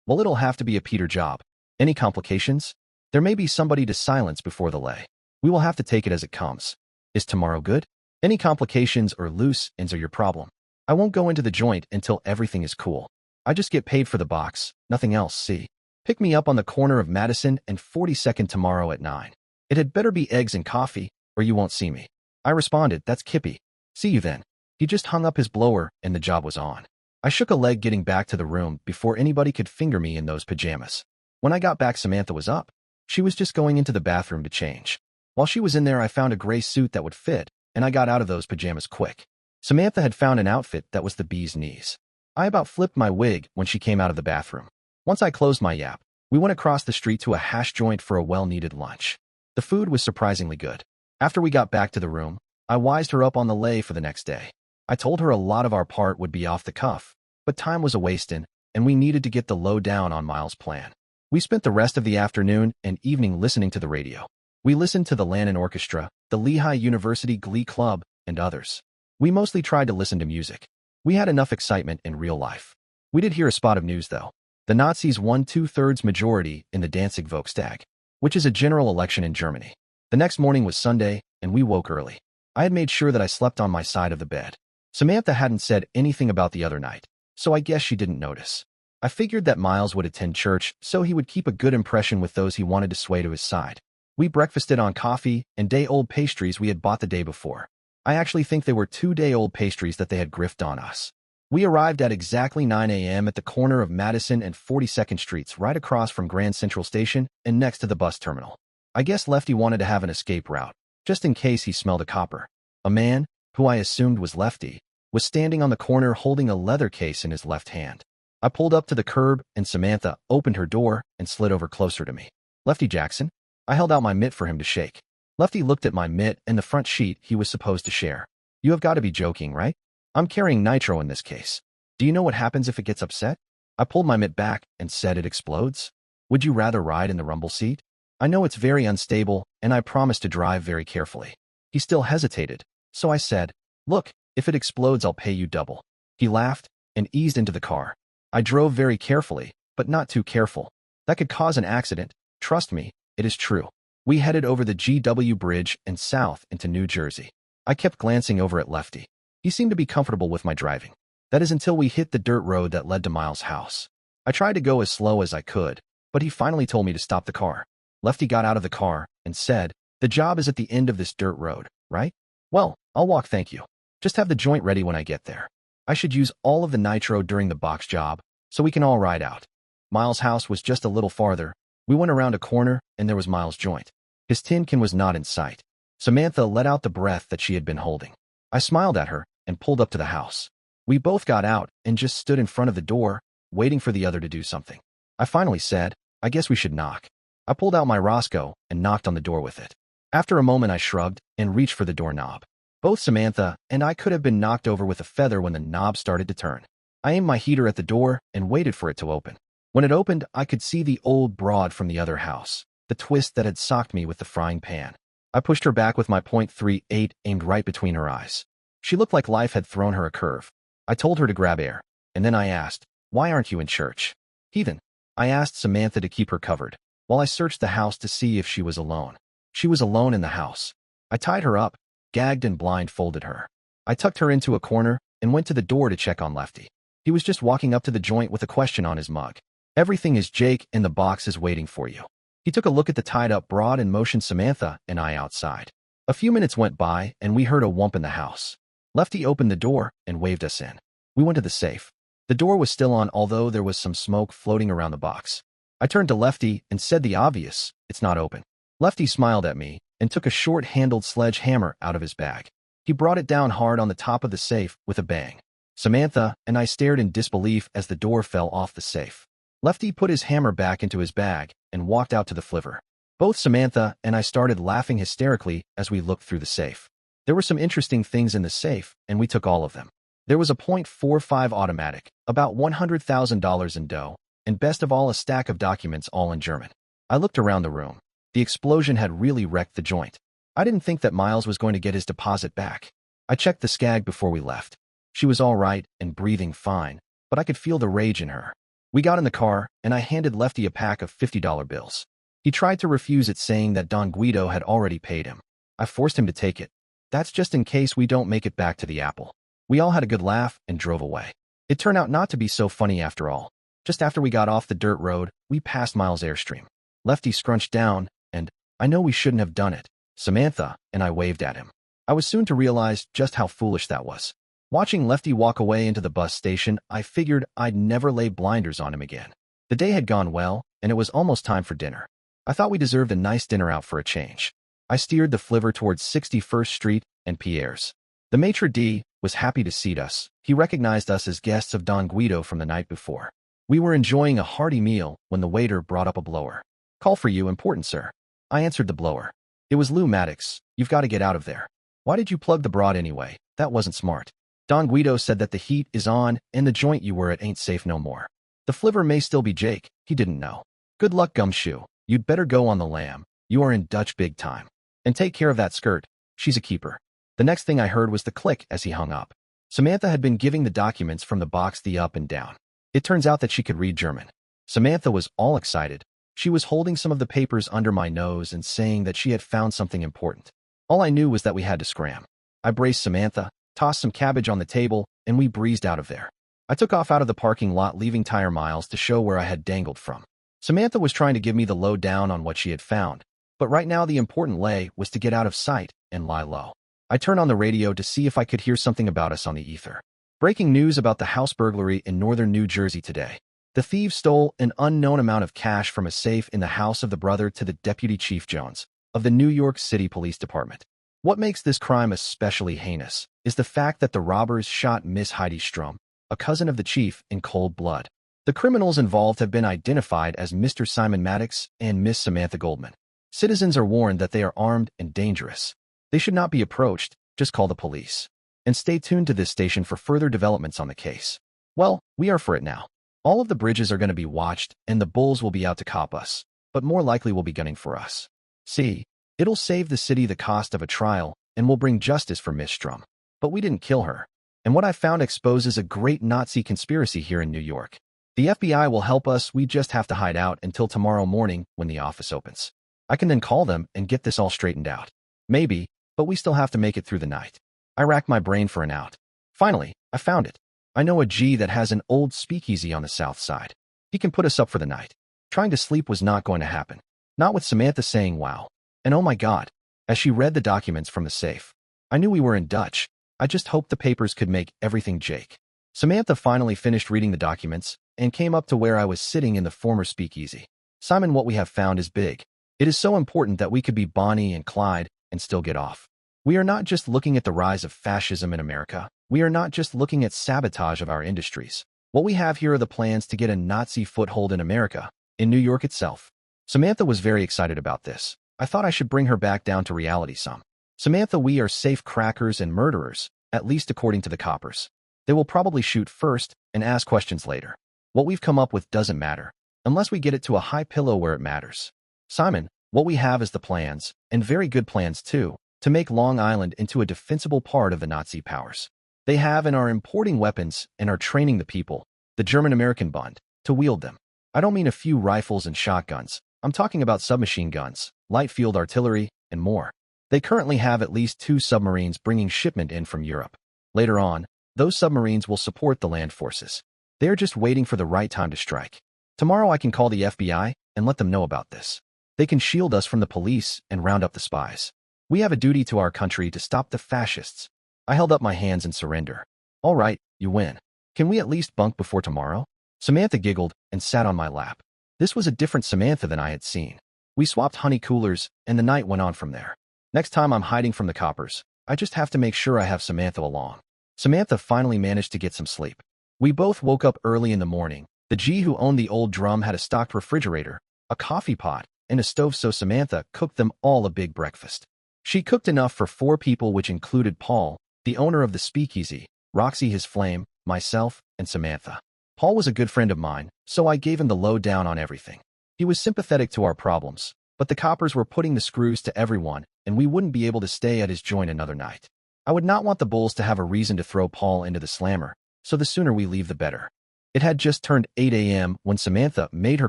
well, it'll have to be a Peter job. Any complications? There may be somebody to silence before the lay. We will have to take it as it comes. Is tomorrow good? Any complications or loose ends are your problem. I won't go into the joint until everything is cool. I just get paid for the box, nothing else, see? Pick me up on the corner of Madison and 42nd tomorrow at 9. It had better be eggs and coffee, or you won't see me. I responded, "That's Kippy. See you then." He just hung up his blower and the job was on. I shook a leg getting back to the room before anybody could finger me in those pajamas. When I got back, Samantha was up. She was just going into the bathroom to change. While she was in there, I found a gray suit that would fit, and I got out of those pajamas quick. Samantha had found an outfit that was the bee's knees. I about flipped my wig when she came out of the bathroom. Once I closed my yap, we went across the street to a hash joint for a well-needed lunch. The food was surprisingly good. After we got back to the room, I wised her up on the lay for the next day. I told her a lot of our part would be off the cuff, but time was a-wastin', and we needed to get the lowdown on Miles' plan. We spent the rest of the afternoon and evening listening to the radio. We listened to the Lannan Orchestra, the Lehigh University Glee Club, and others. We mostly tried to listen to music. We had enough excitement in real life. We did hear a spot of news, though. The Nazis won 2/3 majority in the Danzig Volkstag, which is a general election in Germany. The next morning was Sunday, and we woke early. I had made sure that I slept on my side of the bed. Samantha hadn't said anything about the other night, so I guess she didn't notice. I figured that Miles would attend church, so he would keep a good impression with those he wanted to sway to his side. We breakfasted on coffee and day-old pastries we had bought the day before. I actually think they were 2-day-old pastries that they had grifted on us. We arrived at exactly 9 a.m. at the corner of Madison and 42nd Streets, right across from Grand Central Station and next to the bus terminal. I guess Lefty wanted to have an escape route, just in case he smelled a copper. A man, who I assumed was Lefty, was standing on the corner holding a leather case in his left hand. I pulled up to the curb and Samantha opened her door and slid over closer to me. "Lefty Jackson?" I held out my mitt for him to shake. Lefty looked at my mitt and the front sheet he was supposed to share. "You have got to be joking, right? I'm carrying nitro in this case. Do you know what happens if it gets upset?" I pulled my mitt back and said, "It explodes. Would you rather ride in the rumble seat? I know it's very unstable, and I promise to drive very carefully." He still hesitated, so I said, "Look, if it explodes, I'll pay you double." He laughed and eased into the car. I drove very carefully, but not too careful. That could cause an accident. Trust me, it is true. We headed over the GW Bridge and south into New Jersey. I kept glancing over at Lefty. He seemed to be comfortable with my driving. That is until we hit the dirt road that led to Miles' house. I tried to go as slow as I could, but he finally told me to stop the car. Lefty got out of the car and said, "The job is at the end of this dirt road, right? Well, I'll walk, thank you. Just have the joint ready when I get there. I should use all of the nitro during the box job, so we can all ride out." Miles' house was just a little farther. We went around a corner, and there was Miles' joint. His tin can was not in sight. Samantha let out the breath that she had been holding. I smiled at her and pulled up to the house. We both got out and just stood in front of the door, waiting for the other to do something. I finally said, "I guess we should knock." I pulled out my Roscoe and knocked on the door with it. After a moment, I shrugged and reached for the doorknob. Both Samantha and I could have been knocked over with a feather when the knob started to turn. I aimed my heater at the door and waited for it to open. When it opened, I could see the old broad from the other house, the twist that had socked me with the frying pan. I pushed her back with my .38 aimed right between her eyes. She looked like life had thrown her a curve. I told her to grab air, and then I asked, "Why aren't you in church?" "Heathen." I asked Samantha to keep her covered, while I searched the house to see if she was alone. She was alone in the house. I tied her up, gagged and blindfolded her. I tucked her into a corner and went to the door to check on Lefty. He was just walking up to the joint with a question on his mug. "Everything is Jake and the box is waiting for you." He took a look at the tied-up broad and motioned Samantha and I outside. A few minutes went by, and we heard a whump in the house. Lefty opened the door and waved us in. We went to the safe. The door was still on, although there was some smoke floating around the box. I turned to Lefty and said the obvious, "It's not open." Lefty smiled at me and took a short-handled sledgehammer out of his bag. He brought it down hard on the top of the safe with a bang. Samantha and I stared in disbelief as the door fell off the safe. Lefty put his hammer back into his bag and walked out to the flivver. Both Samantha and I started laughing hysterically as we looked through the safe. There were some interesting things in the safe, and we took all of them. There was a .45 automatic, about $100,000 in dough, and best of all, a stack of documents all in German. I looked around the room. The explosion had really wrecked the joint. I didn't think that Miles was going to get his deposit back. I checked the skag before we left. She was all right and breathing fine, but I could feel the rage in her. We got in the car, and I handed Lefty a pack of $50 bills. He tried to refuse it, saying that Don Guido had already paid him. I forced him to take it. That's just in case we don't make it back to the Apple. We all had a good laugh and drove away. It turned out not to be so funny after all. Just after we got off the dirt road, we passed Miles' Airstream. Lefty scrunched down, and I know we shouldn't have done it. Samantha and I waved at him. I was soon to realize just how foolish that was. Watching Lefty walk away into the bus station, I figured I'd never lay blinders on him again. The day had gone well, and it was almost time for dinner. I thought we deserved a nice dinner out for a change. I steered the flivver towards 61st Street and Pierre's. The maitre d' was happy to seat us. He recognized us as guests of Don Guido from the night before. We were enjoying a hearty meal when the waiter brought up a blower. "Call for you, important, sir." I answered the blower. "It was Lou Maddox. You've got to get out of there." "Why did you plug the broad anyway? That wasn't smart." "Don Guido said that the heat is on and the joint you were at ain't safe no more. The flivver may still be Jake. He didn't know. Good luck, gumshoe. You'd better go on the lam. You are in Dutch big time. And take care of that skirt. She's a keeper." The next thing I heard was the click as he hung up. Samantha had been giving the documents from the box the up and down. It turns out that she could read German. Samantha was all excited. She was holding some of the papers under my nose and saying that she had found something important. All I knew was that we had to scram. I braced Samantha, tossed some cabbage on the table, and we breezed out of there. I took off out of the parking lot, leaving tire miles to show where I had dangled from. Samantha was trying to give me the lowdown on what she had found, but right now the important lay was to get out of sight and lie low. I turned on the radio to see if I could hear something about us on the ether. Breaking news about the house burglary in northern New Jersey today. The thieves stole an unknown amount of cash from a safe in the house of the brother to the Deputy Chief Jones of the New York City Police Department. What makes this crime especially heinous is the fact that the robbers shot Miss Heidi Strom, a cousin of the chief, in cold blood. The criminals involved have been identified as Mr. Simon Maddox and Miss Samantha Goldman. Citizens are warned that they are armed and dangerous. They should not be approached, just call the police. And stay tuned to this station for further developments on the case. Well, we are for it now. All of the bridges are going to be watched, and the bulls will be out to cop us, but more likely will be gunning for us. See, it'll save the city the cost of a trial, and will bring justice for Miss Strom. But we didn't kill her. And what I found exposes a great Nazi conspiracy here in New York. The FBI will help us. We just have to hide out until tomorrow morning when the office opens. I can then call them and get this all straightened out. Maybe, but we still have to make it through the night. I racked my brain for an out. Finally, I found it. I know a G that has an old speakeasy on the south side. He can put us up for the night. Trying to sleep was not going to happen. Not with Samantha saying wow. And oh my God, as she read the documents from the safe. I knew we were in Dutch. I just hoped the papers could make everything Jake. Samantha finally finished reading the documents and came up to where I was sitting in the former speakeasy. "Simon, what we have found is big. It is so important that we could be Bonnie and Clyde and still get off. We are not just looking at the rise of fascism in America. We are not just looking at sabotage of our industries. What we have here are the plans to get a Nazi foothold in America, in New York itself." Samantha was very excited about this. I thought I should bring her back down to reality some. "Samantha, we are safe crackers and murderers, at least according to the coppers. They will probably shoot first and ask questions later. What we've come up with doesn't matter, unless we get it to a high pillow where it matters. Simon, what we have is the plans, and very good plans too, to make Long Island into a defensible part of the Nazi powers. They have and are importing weapons and are training the people, the German-American Bund, to wield them. I don't mean a few rifles and shotguns. I'm talking about submachine guns, light field artillery, and more. They currently have at least 2 submarines bringing shipment in from Europe. Later on, those submarines will support the land forces. They are just waiting for the right time to strike. Tomorrow I can call the FBI and let them know about this. They can shield us from the police and round up the spies. We have a duty to our country to stop the fascists. I held up my hands in surrender. All right, you win. Can we at least bunk before tomorrow? Samantha giggled and sat on my lap. This was a different Samantha than I had seen. We swapped honey coolers, and the night went on from there. Next time I'm hiding from the coppers, I just have to make sure I have Samantha along. Samantha finally managed to get some sleep. We both woke up early in the morning. The G who owned the old drum had a stocked refrigerator, a coffee pot, and a stove, so Samantha cooked them all a big breakfast. She cooked enough for 4 people, which included Paul, the owner of the speakeasy, Roxy his flame, myself, and Samantha. Paul was a good friend of mine, so I gave him the lowdown on everything. He was sympathetic to our problems, but the coppers were putting the screws to everyone, and we wouldn't be able to stay at his joint another night. I would not want the bulls to have a reason to throw Paul into the slammer, so the sooner we leave the better. It had just turned 8 a.m. when Samantha made her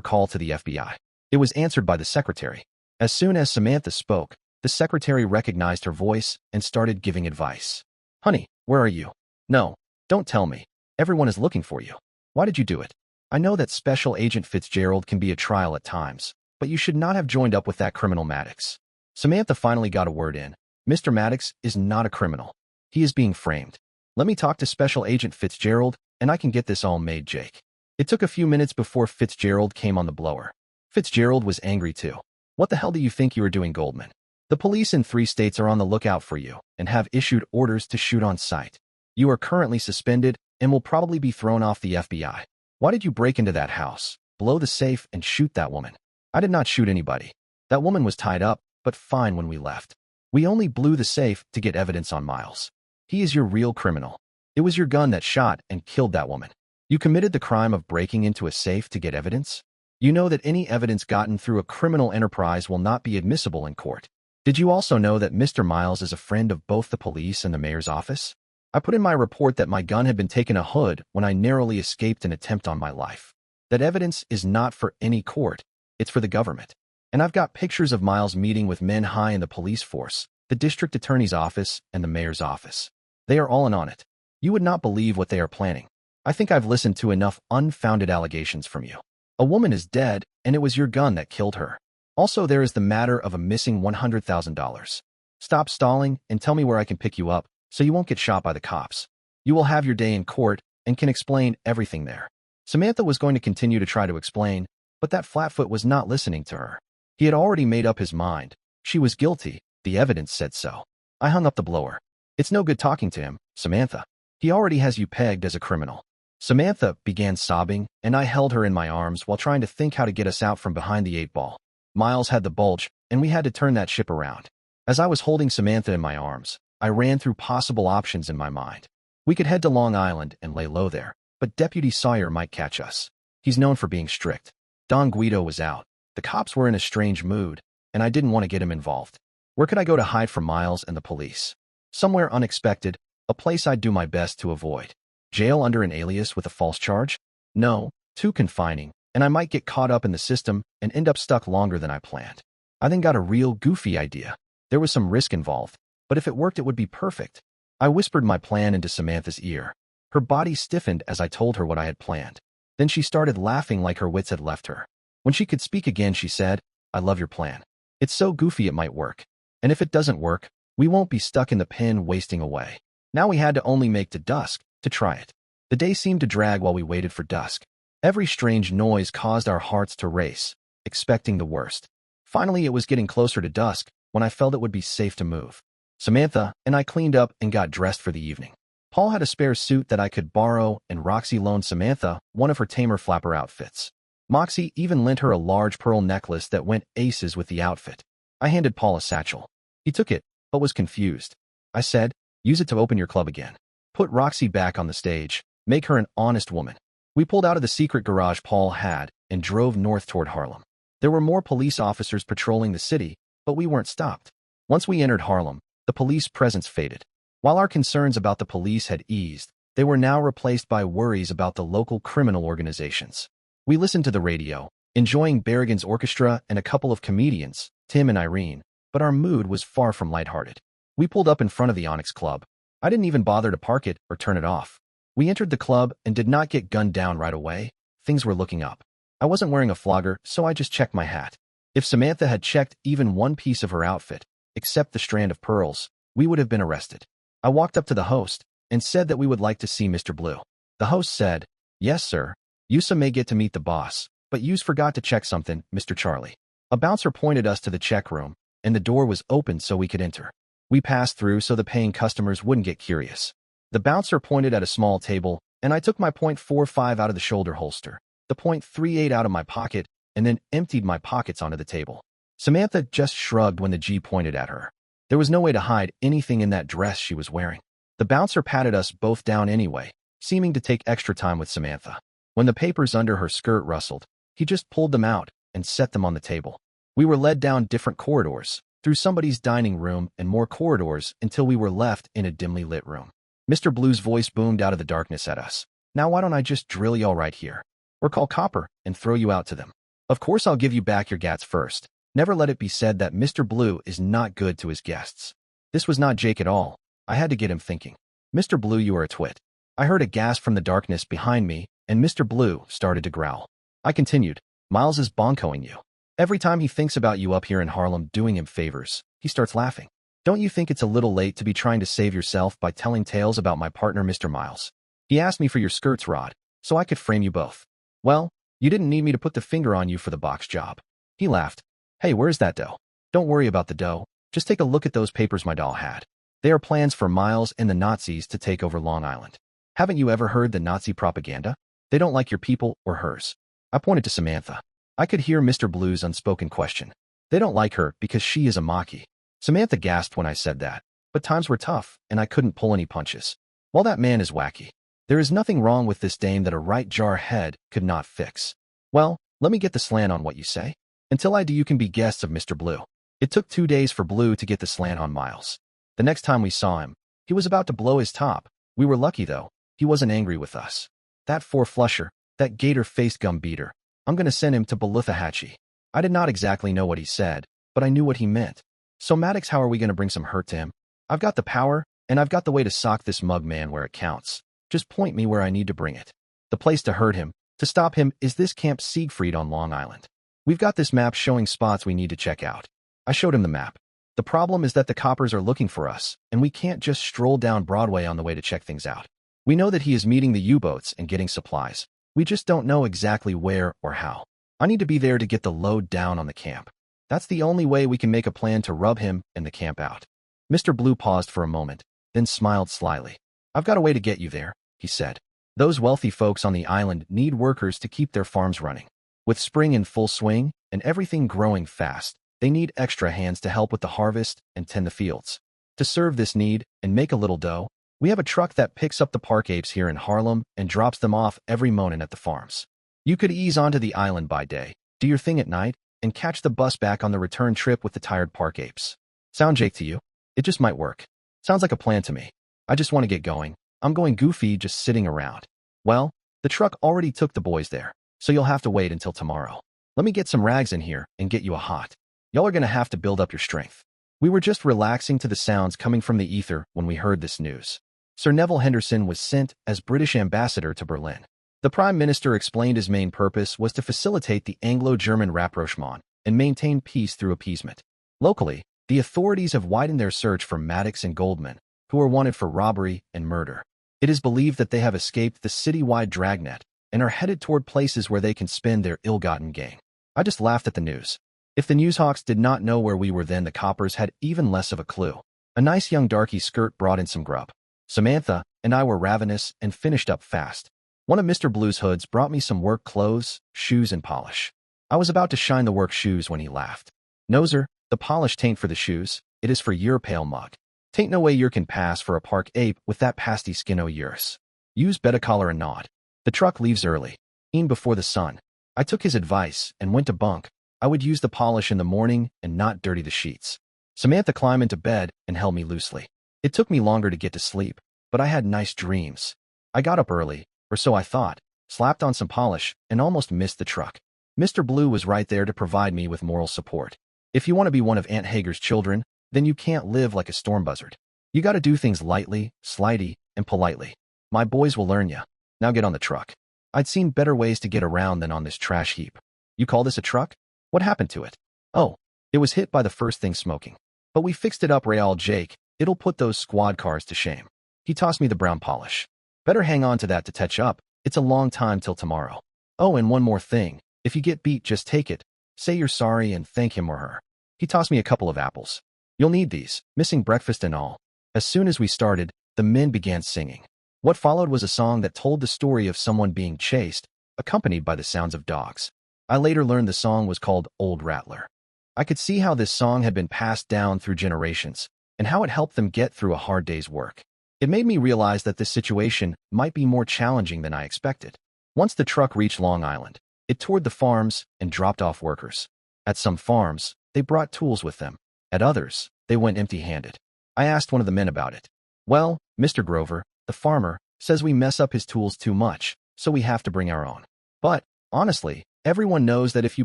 call to the FBI. It was answered by the secretary. As soon as Samantha spoke, the secretary recognized her voice and started giving advice. Honey, where are you? No, don't tell me. Everyone is looking for you. Why did you do it? I know that Special Agent Fitzgerald can be a trial at times, but you should not have joined up with that criminal Maddox. Samantha finally got a word in. Mr. Maddox is not a criminal. He is being framed. Let me talk to Special Agent Fitzgerald, and I can get this all made, Jake. It took a few minutes before Fitzgerald came on the blower. Fitzgerald was angry too. What the hell do you think you are doing, Goldman? The police in 3 states are on the lookout for you and have issued orders to shoot on sight. You are currently suspended and will probably be thrown off the FBI. Why did you break into that house, blow the safe, and shoot that woman? I did not shoot anybody. That woman was tied up, but fine when we left. We only blew the safe to get evidence on Miles. He is your real criminal. It was your gun that shot and killed that woman. You committed the crime of breaking into a safe to get evidence? You know that any evidence gotten through a criminal enterprise will not be admissible in court. Did you also know that Mr. Miles is a friend of both the police and the mayor's office? I put in my report that my gun had been taken a hood when I narrowly escaped an attempt on my life. That evidence is not for any court. It's for the government. And I've got pictures of Miles meeting with men high in the police force, the district attorney's office, and the mayor's office. They are all in on it. You would not believe what they are planning. I think I've listened to enough unfounded allegations from you. A woman is dead, and it was your gun that killed her. Also, there is the matter of a missing $100,000. Stop stalling and tell me where I can pick you up so you won't get shot by the cops. You will have your day in court and can explain everything there. Samantha was going to continue to try to explain, but that flatfoot was not listening to her. He had already made up his mind. She was guilty. The evidence said so. I hung up the blower. It's no good talking to him, Samantha. He already has you pegged as a criminal. Samantha began sobbing, and I held her in my arms while trying to think how to get us out from behind the 8-ball. Miles had the bulge, and we had to turn that ship around. As I was holding Samantha in my arms, I ran through possible options in my mind. We could head to Long Island and lay low there, but Deputy Sawyer might catch us. He's known for being strict. Don Guido was out. The cops were in a strange mood, and I didn't want to get him involved. Where could I go to hide from Miles and the police? Somewhere unexpected, a place I'd do my best to avoid. Jail under an alias with a false charge? No, too confining, and I might get caught up in the system and end up stuck longer than I planned. I then got a real goofy idea. There was some risk involved, but if it worked, it would be perfect. I whispered my plan into Samantha's ear. Her body stiffened as I told her what I had planned. Then she started laughing like her wits had left her. When she could speak again, she said, I love your plan. It's so goofy it might work. And if it doesn't work, we won't be stuck in the pen wasting away. Now we had to only make to dusk to try it. The day seemed to drag while we waited for dusk. Every strange noise caused our hearts to race, expecting the worst. Finally, it was getting closer to dusk when I felt it would be safe to move. Samantha and I cleaned up and got dressed for the evening. Paul had a spare suit that I could borrow, and Roxy loaned Samantha one of her tamer flapper outfits. Moxie even lent her a large pearl necklace that went aces with the outfit. I handed Paul a satchel. He took it, but was confused. I said, use it to open your club again. Put Roxy back on the stage. Make her an honest woman. We pulled out of the secret garage Paul had and drove north toward Harlem. There were more police officers patrolling the city, but we weren't stopped. Once we entered Harlem, the police presence faded. While our concerns about the police had eased, they were now replaced by worries about the local criminal organizations. We listened to the radio, enjoying Berrigan's orchestra and a couple of comedians, Tim and Irene, but our mood was far from lighthearted. We pulled up in front of the Onyx Club. I didn't even bother to park it or turn it off. We entered the club and did not get gunned down right away. Things were looking up. I wasn't wearing a flogger, so I just checked my hat. If Samantha had checked even one piece of her outfit, except the strand of pearls, we would have been arrested. I walked up to the host and said that we would like to see Mr. Blue. The host said, "Yes, sir. Yusa may get to meet the boss, but yous forgot to check something, Mr. Charlie." A bouncer pointed us to the check room, and the door was open so we could enter. We passed through so the paying customers wouldn't get curious. The bouncer pointed at a small table, and I took my .45 out of the shoulder holster, the .38 out of my pocket, and then emptied my pockets onto the table. Samantha just shrugged when the G pointed at her. There was no way to hide anything in that dress she was wearing. The bouncer patted us both down anyway, seeming to take extra time with Samantha. When the papers under her skirt rustled, he just pulled them out and set them on the table. We were led down different corridors, through somebody's dining room and more corridors until we were left in a dimly lit room. Mr. Blue's voice boomed out of the darkness at us. "Now why don't I just drill y'all right here? Or call Copper and throw you out to them? Of course I'll give you back your gats first. Never let it be said that Mr. Blue is not good to his guests." This was not Jake at all. I had to get him thinking. "Mr. Blue, you are a twit." I heard a gasp from the darkness behind me, and Mr. Blue started to growl. I continued, "Miles is bonkoing you. Every time he thinks about you up here in Harlem doing him favors, he starts laughing. Don't you think it's a little late to be trying to save yourself by telling tales about my partner, Mr. Miles? He asked me for your skirts, Rod, so I could frame you both. Well, you didn't need me to put the finger on you for the box job." He laughed. "Hey, where's that dough?" "Don't worry about the dough. Just take a look at those papers my doll had. They are plans for Miles and the Nazis to take over Long Island. Haven't you ever heard the Nazi propaganda? They don't like your people or hers." I pointed to Samantha. I could hear Mr. Blue's unspoken question. "They don't like her because she is a Maki." Samantha gasped when I said that, but times were tough, and I couldn't pull any punches. "Well, that man is wacky. There is nothing wrong with this dame that a right jar head could not fix. Well, let me get the slant on what you say. Until I do, you can be guests of Mr. Blue." It took 2 days for Blue to get the slant on Miles. The next time we saw him, he was about to blow his top. We were lucky, though. He wasn't angry with us. That four-flusher, that gator-faced gum beater, I'm going to send him to Beluthahatchee. I did not exactly know what he said, but I knew what he meant. "So Maddox, how are we going to bring some hurt to him? I've got the power, and I've got the way to sock this mug man where it counts. Just point me where I need to bring it. The place to hurt him, to stop him, is this Camp Siegfried on Long Island. We've got this map showing spots we need to check out." I showed him the map. "The problem is that the coppers are looking for us, and we can't just stroll down Broadway on the way to check things out. We know that he is meeting the U-boats and getting supplies. We just don't know exactly where or how. I need to be there to get the load down on the camp. That's the only way we can make a plan to rub him and the camp out." Mr. Blue paused for a moment, then smiled slyly. "I've got a way to get you there," he said. "Those wealthy folks on the island need workers to keep their farms running. With spring in full swing and everything growing fast, they need extra hands to help with the harvest and tend the fields. To serve this need and make a little dough, we have a truck that picks up the park apes here in Harlem and drops them off every morning at the farms. You could ease onto the island by day, do your thing at night, and catch the bus back on the return trip with the tired park apes. Sound Jake to you? It just might work. Sounds like a plan to me. I just want to get going. I'm going goofy just sitting around." "Well, the truck already took the boys there, so you'll have to wait until tomorrow. Let me get some rags in here and get you a hot. Y'all are going to have to build up your strength." We were just relaxing to the sounds coming from the ether when we heard this news. Sir Neville Henderson was sent as British ambassador to Berlin. The Prime Minister explained his main purpose was to facilitate the Anglo-German rapprochement and maintain peace through appeasement. Locally, the authorities have widened their search for Maddox and Goldman, who are wanted for robbery and murder. It is believed that they have escaped the citywide dragnet and are headed toward places where they can spend their ill-gotten gain. I just laughed at the news. If the newshawks did not know where we were, then the coppers had even less of a clue. A nice young darky skirt brought in some grub. Samantha and I were ravenous and finished up fast. One of Mr. Blue's hoods brought me some work clothes, shoes, and polish. I was about to shine the work shoes when he laughed. "Noser, the polish tain't for the shoes, it is for your pale mug. Tain't no way yer can pass for a park ape with that pasty skin o' yours. Use better collar and nod. The truck leaves early, e'en before the sun." I took his advice and went to bunk. I would use the polish in the morning and not dirty the sheets. Samantha climbed into bed and held me loosely. It took me longer to get to sleep, but I had nice dreams. I got up early, or so I thought, slapped on some polish, and almost missed the truck. Mr. Blue was right there to provide me with moral support. If you want to be one of Aunt Hager's children, then you can't live like a storm buzzard. You gotta do things lightly, slidey, and politely. My boys will learn ya. Now get on the truck. I'd seen better ways to get around than on this trash heap. You call this a truck? What happened to it? Oh, it was hit by the first thing smoking. But we fixed it up, Real Jake. It'll put those squad cars to shame. He tossed me the brown polish. Better hang on to that to touch up. It's a long time till tomorrow. Oh, and one more thing. If you get beat, just take it. Say you're sorry and thank him or her. He tossed me a couple of apples. You'll need these, missing breakfast and all. As soon as we started, the men began singing. What followed was a song that told the story of someone being chased, accompanied by the sounds of dogs. I later learned the song was called Old Rattler. I could see how this song had been passed down through generations, and how it helped them get through a hard day's work. It made me realize that this situation might be more challenging than I expected. Once the truck reached Long Island, it toured the farms and dropped off workers. At some farms, they brought tools with them. At others, they went empty-handed. I asked one of the men about it. Well, Mr. Grover, the farmer, says we mess up his tools too much, so we have to bring our own. But, honestly, everyone knows that if you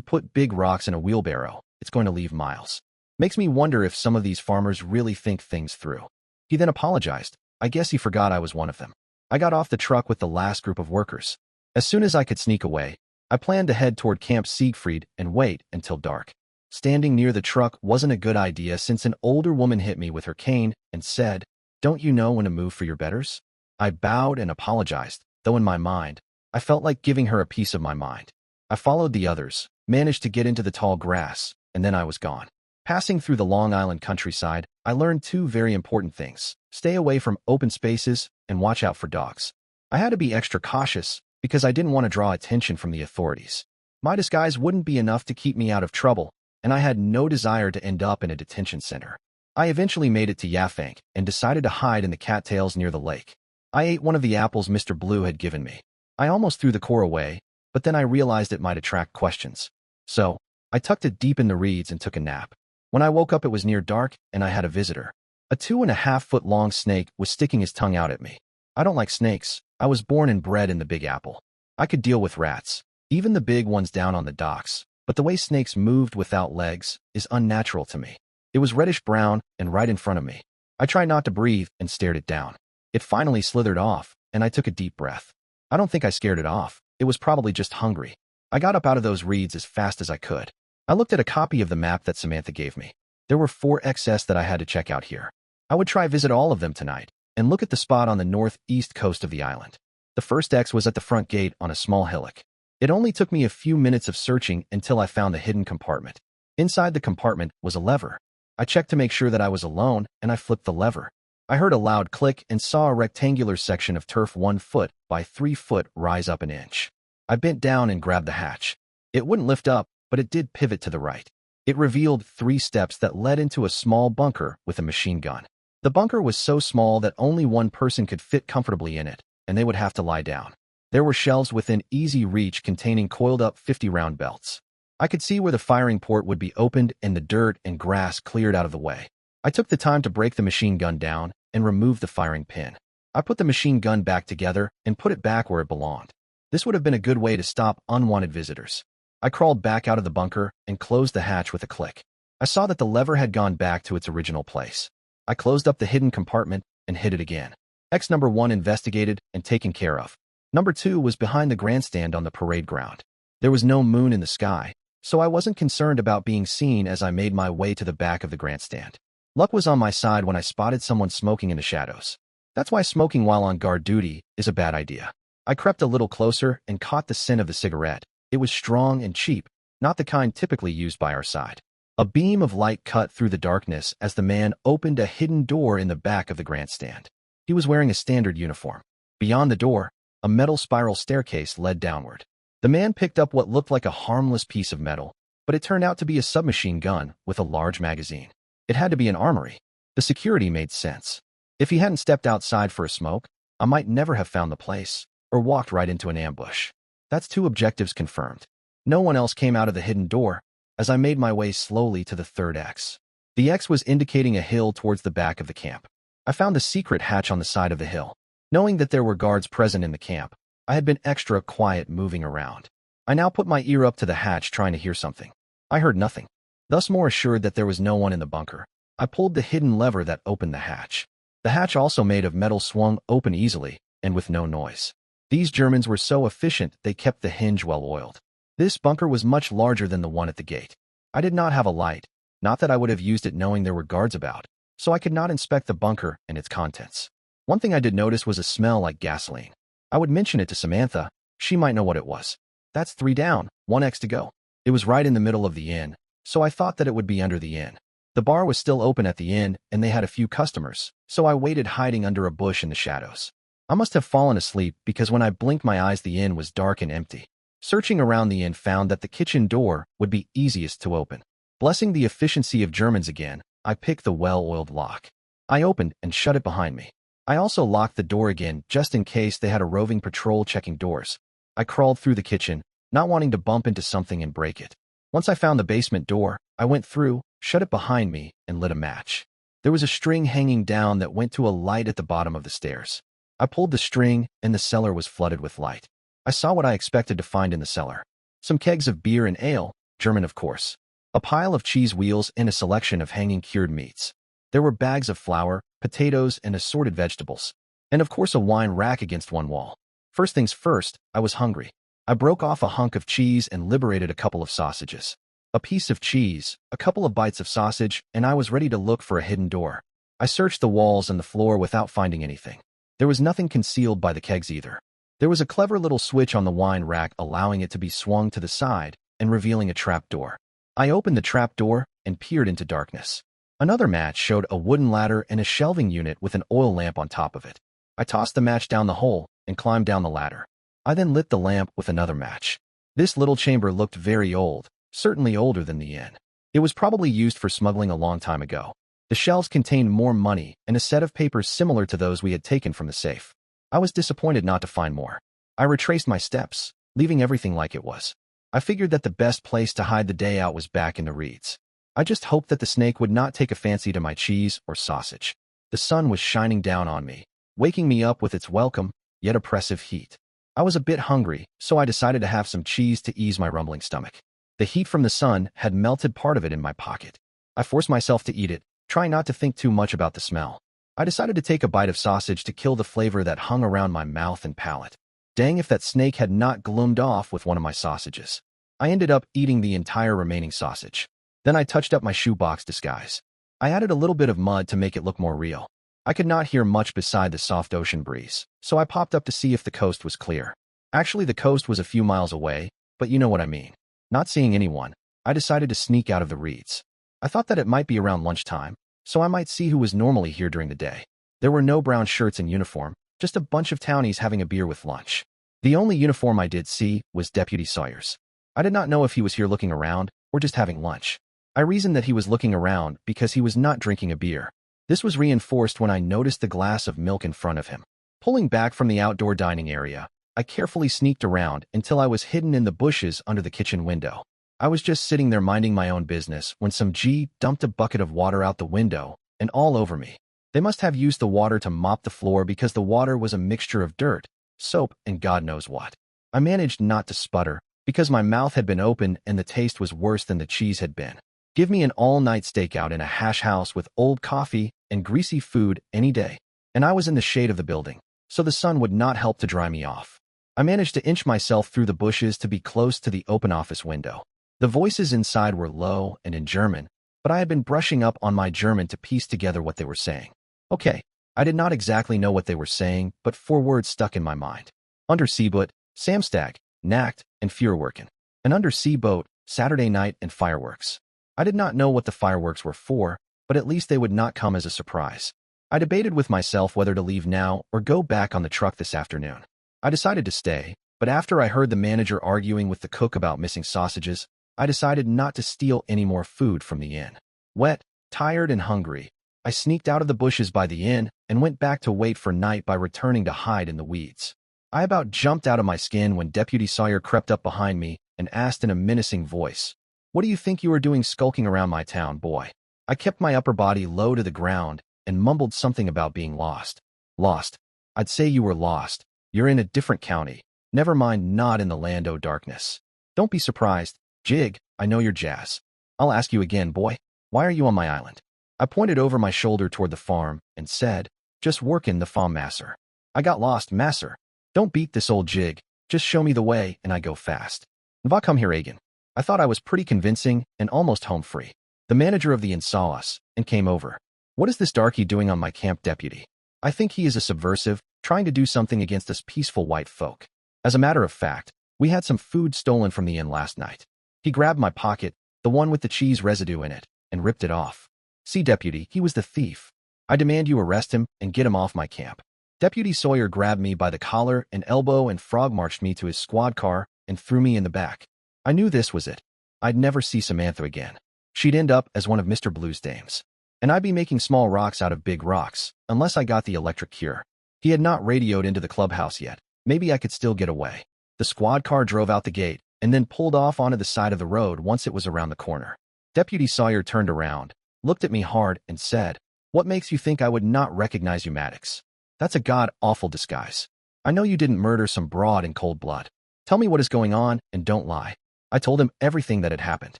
put big rocks in a wheelbarrow, it's going to leave miles. Makes me wonder if some of these farmers really think things through. He then apologized. I guess he forgot I was one of them. I got off the truck with the last group of workers. As soon as I could sneak away, I planned to head toward Camp Siegfried and wait until dark. Standing near the truck wasn't a good idea since an older woman hit me with her cane and said, "Don't you know when to move for your betters?" I bowed and apologized, though in my mind, I felt like giving her a piece of my mind. I followed the others, managed to get into the tall grass, and then I was gone. Passing through the Long Island countryside, I learned two very important things. Stay away from open spaces and watch out for dogs. I had to be extra cautious because I didn't want to draw attention from the authorities. My disguise wouldn't be enough to keep me out of trouble, and I had no desire to end up in a detention center. I eventually made it to Yaffank and decided to hide in the cattails near the lake. I ate one of the apples Mr. Blue had given me. I almost threw the core away, but then I realized it might attract questions. So, I tucked it deep in the reeds and took a nap. When I woke up, it was near dark, and I had a visitor. A 2.5-foot-long snake was sticking his tongue out at me. I don't like snakes. I was born and bred in the Big Apple. I could deal with rats, even the big ones down on the docks, but the way snakes moved without legs is unnatural to me. It was reddish-brown and right in front of me. I tried not to breathe and stared it down. It finally slithered off, and I took a deep breath. I don't think I scared it off. It was probably just hungry. I got up out of those reeds as fast as I could. I looked at a copy of the map that Samantha gave me. There were 4 XS that I had to check out here. I would try visit all of them tonight and look at the spot on the northeast coast of the island. The first X was at the front gate on a small hillock. It only took me a few minutes of searching until I found the hidden compartment. Inside the compartment was a lever. I checked to make sure that I was alone, and I flipped the lever. I heard a loud click and saw a rectangular section of turf 1 foot by 3 foot rise up an inch. I bent down and grabbed the hatch. It wouldn't lift up, but it did pivot to the right. It revealed 3 steps that led into a small bunker with a machine gun. The bunker was so small that only one person could fit comfortably in it, and they would have to lie down. There were shelves within easy reach containing coiled-up 50-round belts. I could see where the firing port would be opened and the dirt and grass cleared out of the way. I took the time to break the machine gun down and remove the firing pin. I put the machine gun back together and put it back where it belonged. This would have been a good way to stop unwanted visitors. I crawled back out of the bunker and closed the hatch with a click. I saw that the lever had gone back to its original place. I closed up the hidden compartment and hid it again. X number 1 investigated and taken care of. Number 2 was behind the grandstand on the parade ground. There was no moon in the sky, so I wasn't concerned about being seen as I made my way to the back of the grandstand. Luck was on my side when I spotted someone smoking in the shadows. That's why smoking while on guard duty is a bad idea. I crept a little closer and caught the scent of the cigarette. It was strong and cheap, not the kind typically used by our side. A beam of light cut through the darkness as the man opened a hidden door in the back of the grandstand. He was wearing a standard uniform. Beyond the door, a metal spiral staircase led downward. The man picked up what looked like a harmless piece of metal, but it turned out to be a submachine gun with a large magazine. It had to be an armory. The security made sense. If he hadn't stepped outside for a smoke, I might never have found the place, or walked right into an ambush. That's 2 objectives confirmed. No one else came out of the hidden door as I made my way slowly to the 3rd X. The X was indicating a hill towards the back of the camp. I found the secret hatch on the side of the hill. Knowing that there were guards present in the camp, I had been extra quiet moving around. I now put my ear up to the hatch trying to hear something. I heard nothing. Thus more assured that there was no one in the bunker, I pulled the hidden lever that opened the hatch. The hatch, also made of metal, swung open easily and with no noise. These Germans were so efficient they kept the hinge well oiled. This bunker was much larger than the one at the gate. I did not have a light, not that I would have used it knowing there were guards about, so I could not inspect the bunker and its contents. One thing I did notice was a smell like gasoline. I would mention it to Samantha. She might know what it was. That's 3 down, 1x to go. It was right in the middle of the inn, so I thought that it would be under the inn. The bar was still open at the inn, and they had a few customers, so I waited hiding under a bush in the shadows. I must have fallen asleep because when I blinked my eyes the inn was dark and empty. Searching around the inn found that the kitchen door would be easiest to open. Blessing the efficiency of Germans again, I picked the well-oiled lock. I opened and shut it behind me. I also locked the door again just in case they had a roving patrol checking doors. I crawled through the kitchen, not wanting to bump into something and break it. Once I found the basement door, I went through, shut it behind me, and lit a match. There was a string hanging down that went to a light at the bottom of the stairs. I pulled the string, and the cellar was flooded with light. I saw what I expected to find in the cellar. Some kegs of beer and ale, German of course. A pile of cheese wheels and a selection of hanging cured meats. There were bags of flour, potatoes, and assorted vegetables. And of course a wine rack against one wall. First things first, I was hungry. I broke off a hunk of cheese and liberated a couple of sausages. A piece of cheese, a couple of bites of sausage, and I was ready to look for a hidden door. I searched the walls and the floor without finding anything. There was nothing concealed by the kegs either. There was a clever little switch on the wine rack allowing it to be swung to the side and revealing a trap door. I opened the trap door and peered into darkness. Another match showed a wooden ladder and a shelving unit with an oil lamp on top of it. I tossed the match down the hole and climbed down the ladder. I then lit the lamp with another match. This little chamber looked very old, certainly older than the inn. It was probably used for smuggling a long time ago. The shelves contained more money and a set of papers similar to those we had taken from the safe. I was disappointed not to find more. I retraced my steps, leaving everything like it was. I figured that the best place to hide the day out was back in the reeds. I just hoped that the snake would not take a fancy to my cheese or sausage. The sun was shining down on me, waking me up with its welcome, yet oppressive heat. I was a bit hungry, so I decided to have some cheese to ease my rumbling stomach. The heat from the sun had melted part of it in my pocket. I forced myself to eat it, trying not to think too much about the smell. I decided to take a bite of sausage to kill the flavor that hung around my mouth and palate. Dang if that snake had not gloomed off with one of my sausages. I ended up eating the entire remaining sausage. Then I touched up my shoebox disguise. I added a little bit of mud to make it look more real. I could not hear much beside the soft ocean breeze, so I popped up to see if the coast was clear. Actually, the coast was a few miles away, but you know what I mean. Not seeing anyone, I decided to sneak out of the reeds. I thought that it might be around lunchtime, so I might see who was normally here during the day. There were no brown shirts in uniform, just a bunch of townies having a beer with lunch. The only uniform I did see was Deputy Sawyer's. I did not know if he was here looking around or just having lunch. I reasoned that he was looking around because he was not drinking a beer. This was reinforced when I noticed the glass of milk in front of him. Pulling back from the outdoor dining area, I carefully sneaked around until I was hidden in the bushes under the kitchen window. I was just sitting there minding my own business when some G dumped a bucket of water out the window and all over me. They must have used the water to mop the floor because the water was a mixture of dirt, soap, and God knows what. I managed not to sputter because my mouth had been open and the taste was worse than the cheese had been. Give me an all-night stakeout in a hash house with old coffee and greasy food any day. And I was in the shade of the building, so the sun would not help to dry me off. I managed to inch myself through the bushes to be close to the open office window. The voices inside were low and in German, but I had been brushing up on my German to piece together what they were saying. Okay, I did not exactly know what they were saying, but 4 words stuck in my mind. Unterseeboot, Samstag, Nacht, and Feuerwerken. An undersea boat, Saturday night, and fireworks. I did not know what the fireworks were for, but at least they would not come as a surprise. I debated with myself whether to leave now or go back on the truck this afternoon. I decided to stay, but after I heard the manager arguing with the cook about missing sausages, I decided not to steal any more food from the inn. Wet, tired, and hungry, I sneaked out of the bushes by the inn and went back to wait for night by returning to hide in the weeds. I about jumped out of my skin when Deputy Sawyer crept up behind me and asked in a menacing voice, "What do you think you are doing skulking around my town, boy?" I kept my upper body low to the ground and mumbled something about being lost. Lost? I'd say you were lost. You're in a different county. Never mind, not in the land o' darkness. Don't be surprised. Jig, I know your jazz. I'll ask you again, boy. Why are you on my island? I pointed over my shoulder toward the farm and said, "Just workin' the farm, masser. I got lost, masser. Don't beat this old jig. Just show me the way and I go fast. Va come here again." I thought I was pretty convincing and almost home free. The manager of the inn saw us and came over. What is this darky doing on my camp, deputy? I think he is a subversive, trying to do something against us peaceful white folk. As a matter of fact, we had some food stolen from the inn last night. He grabbed my pocket, the one with the cheese residue in it, and ripped it off. See, deputy, he was the thief. I demand you arrest him and get him off my camp. Deputy Sawyer grabbed me by the collar and elbow and frog-marched me to his squad car and threw me in the back. I knew this was it. I'd never see Samantha again. She'd end up as one of Mr. Blue's dames. And I'd be making small rocks out of big rocks, unless I got the electric cure. He had not radioed into the clubhouse yet. Maybe I could still get away. The squad car drove out the gate and then pulled off onto the side of the road once it was around the corner. Deputy Sawyer turned around, looked at me hard, and said, "What makes you think I would not recognize you, Maddox? That's a god-awful disguise. I know you didn't murder some broad in cold blood. Tell me what is going on and don't lie." I told him everything that had happened.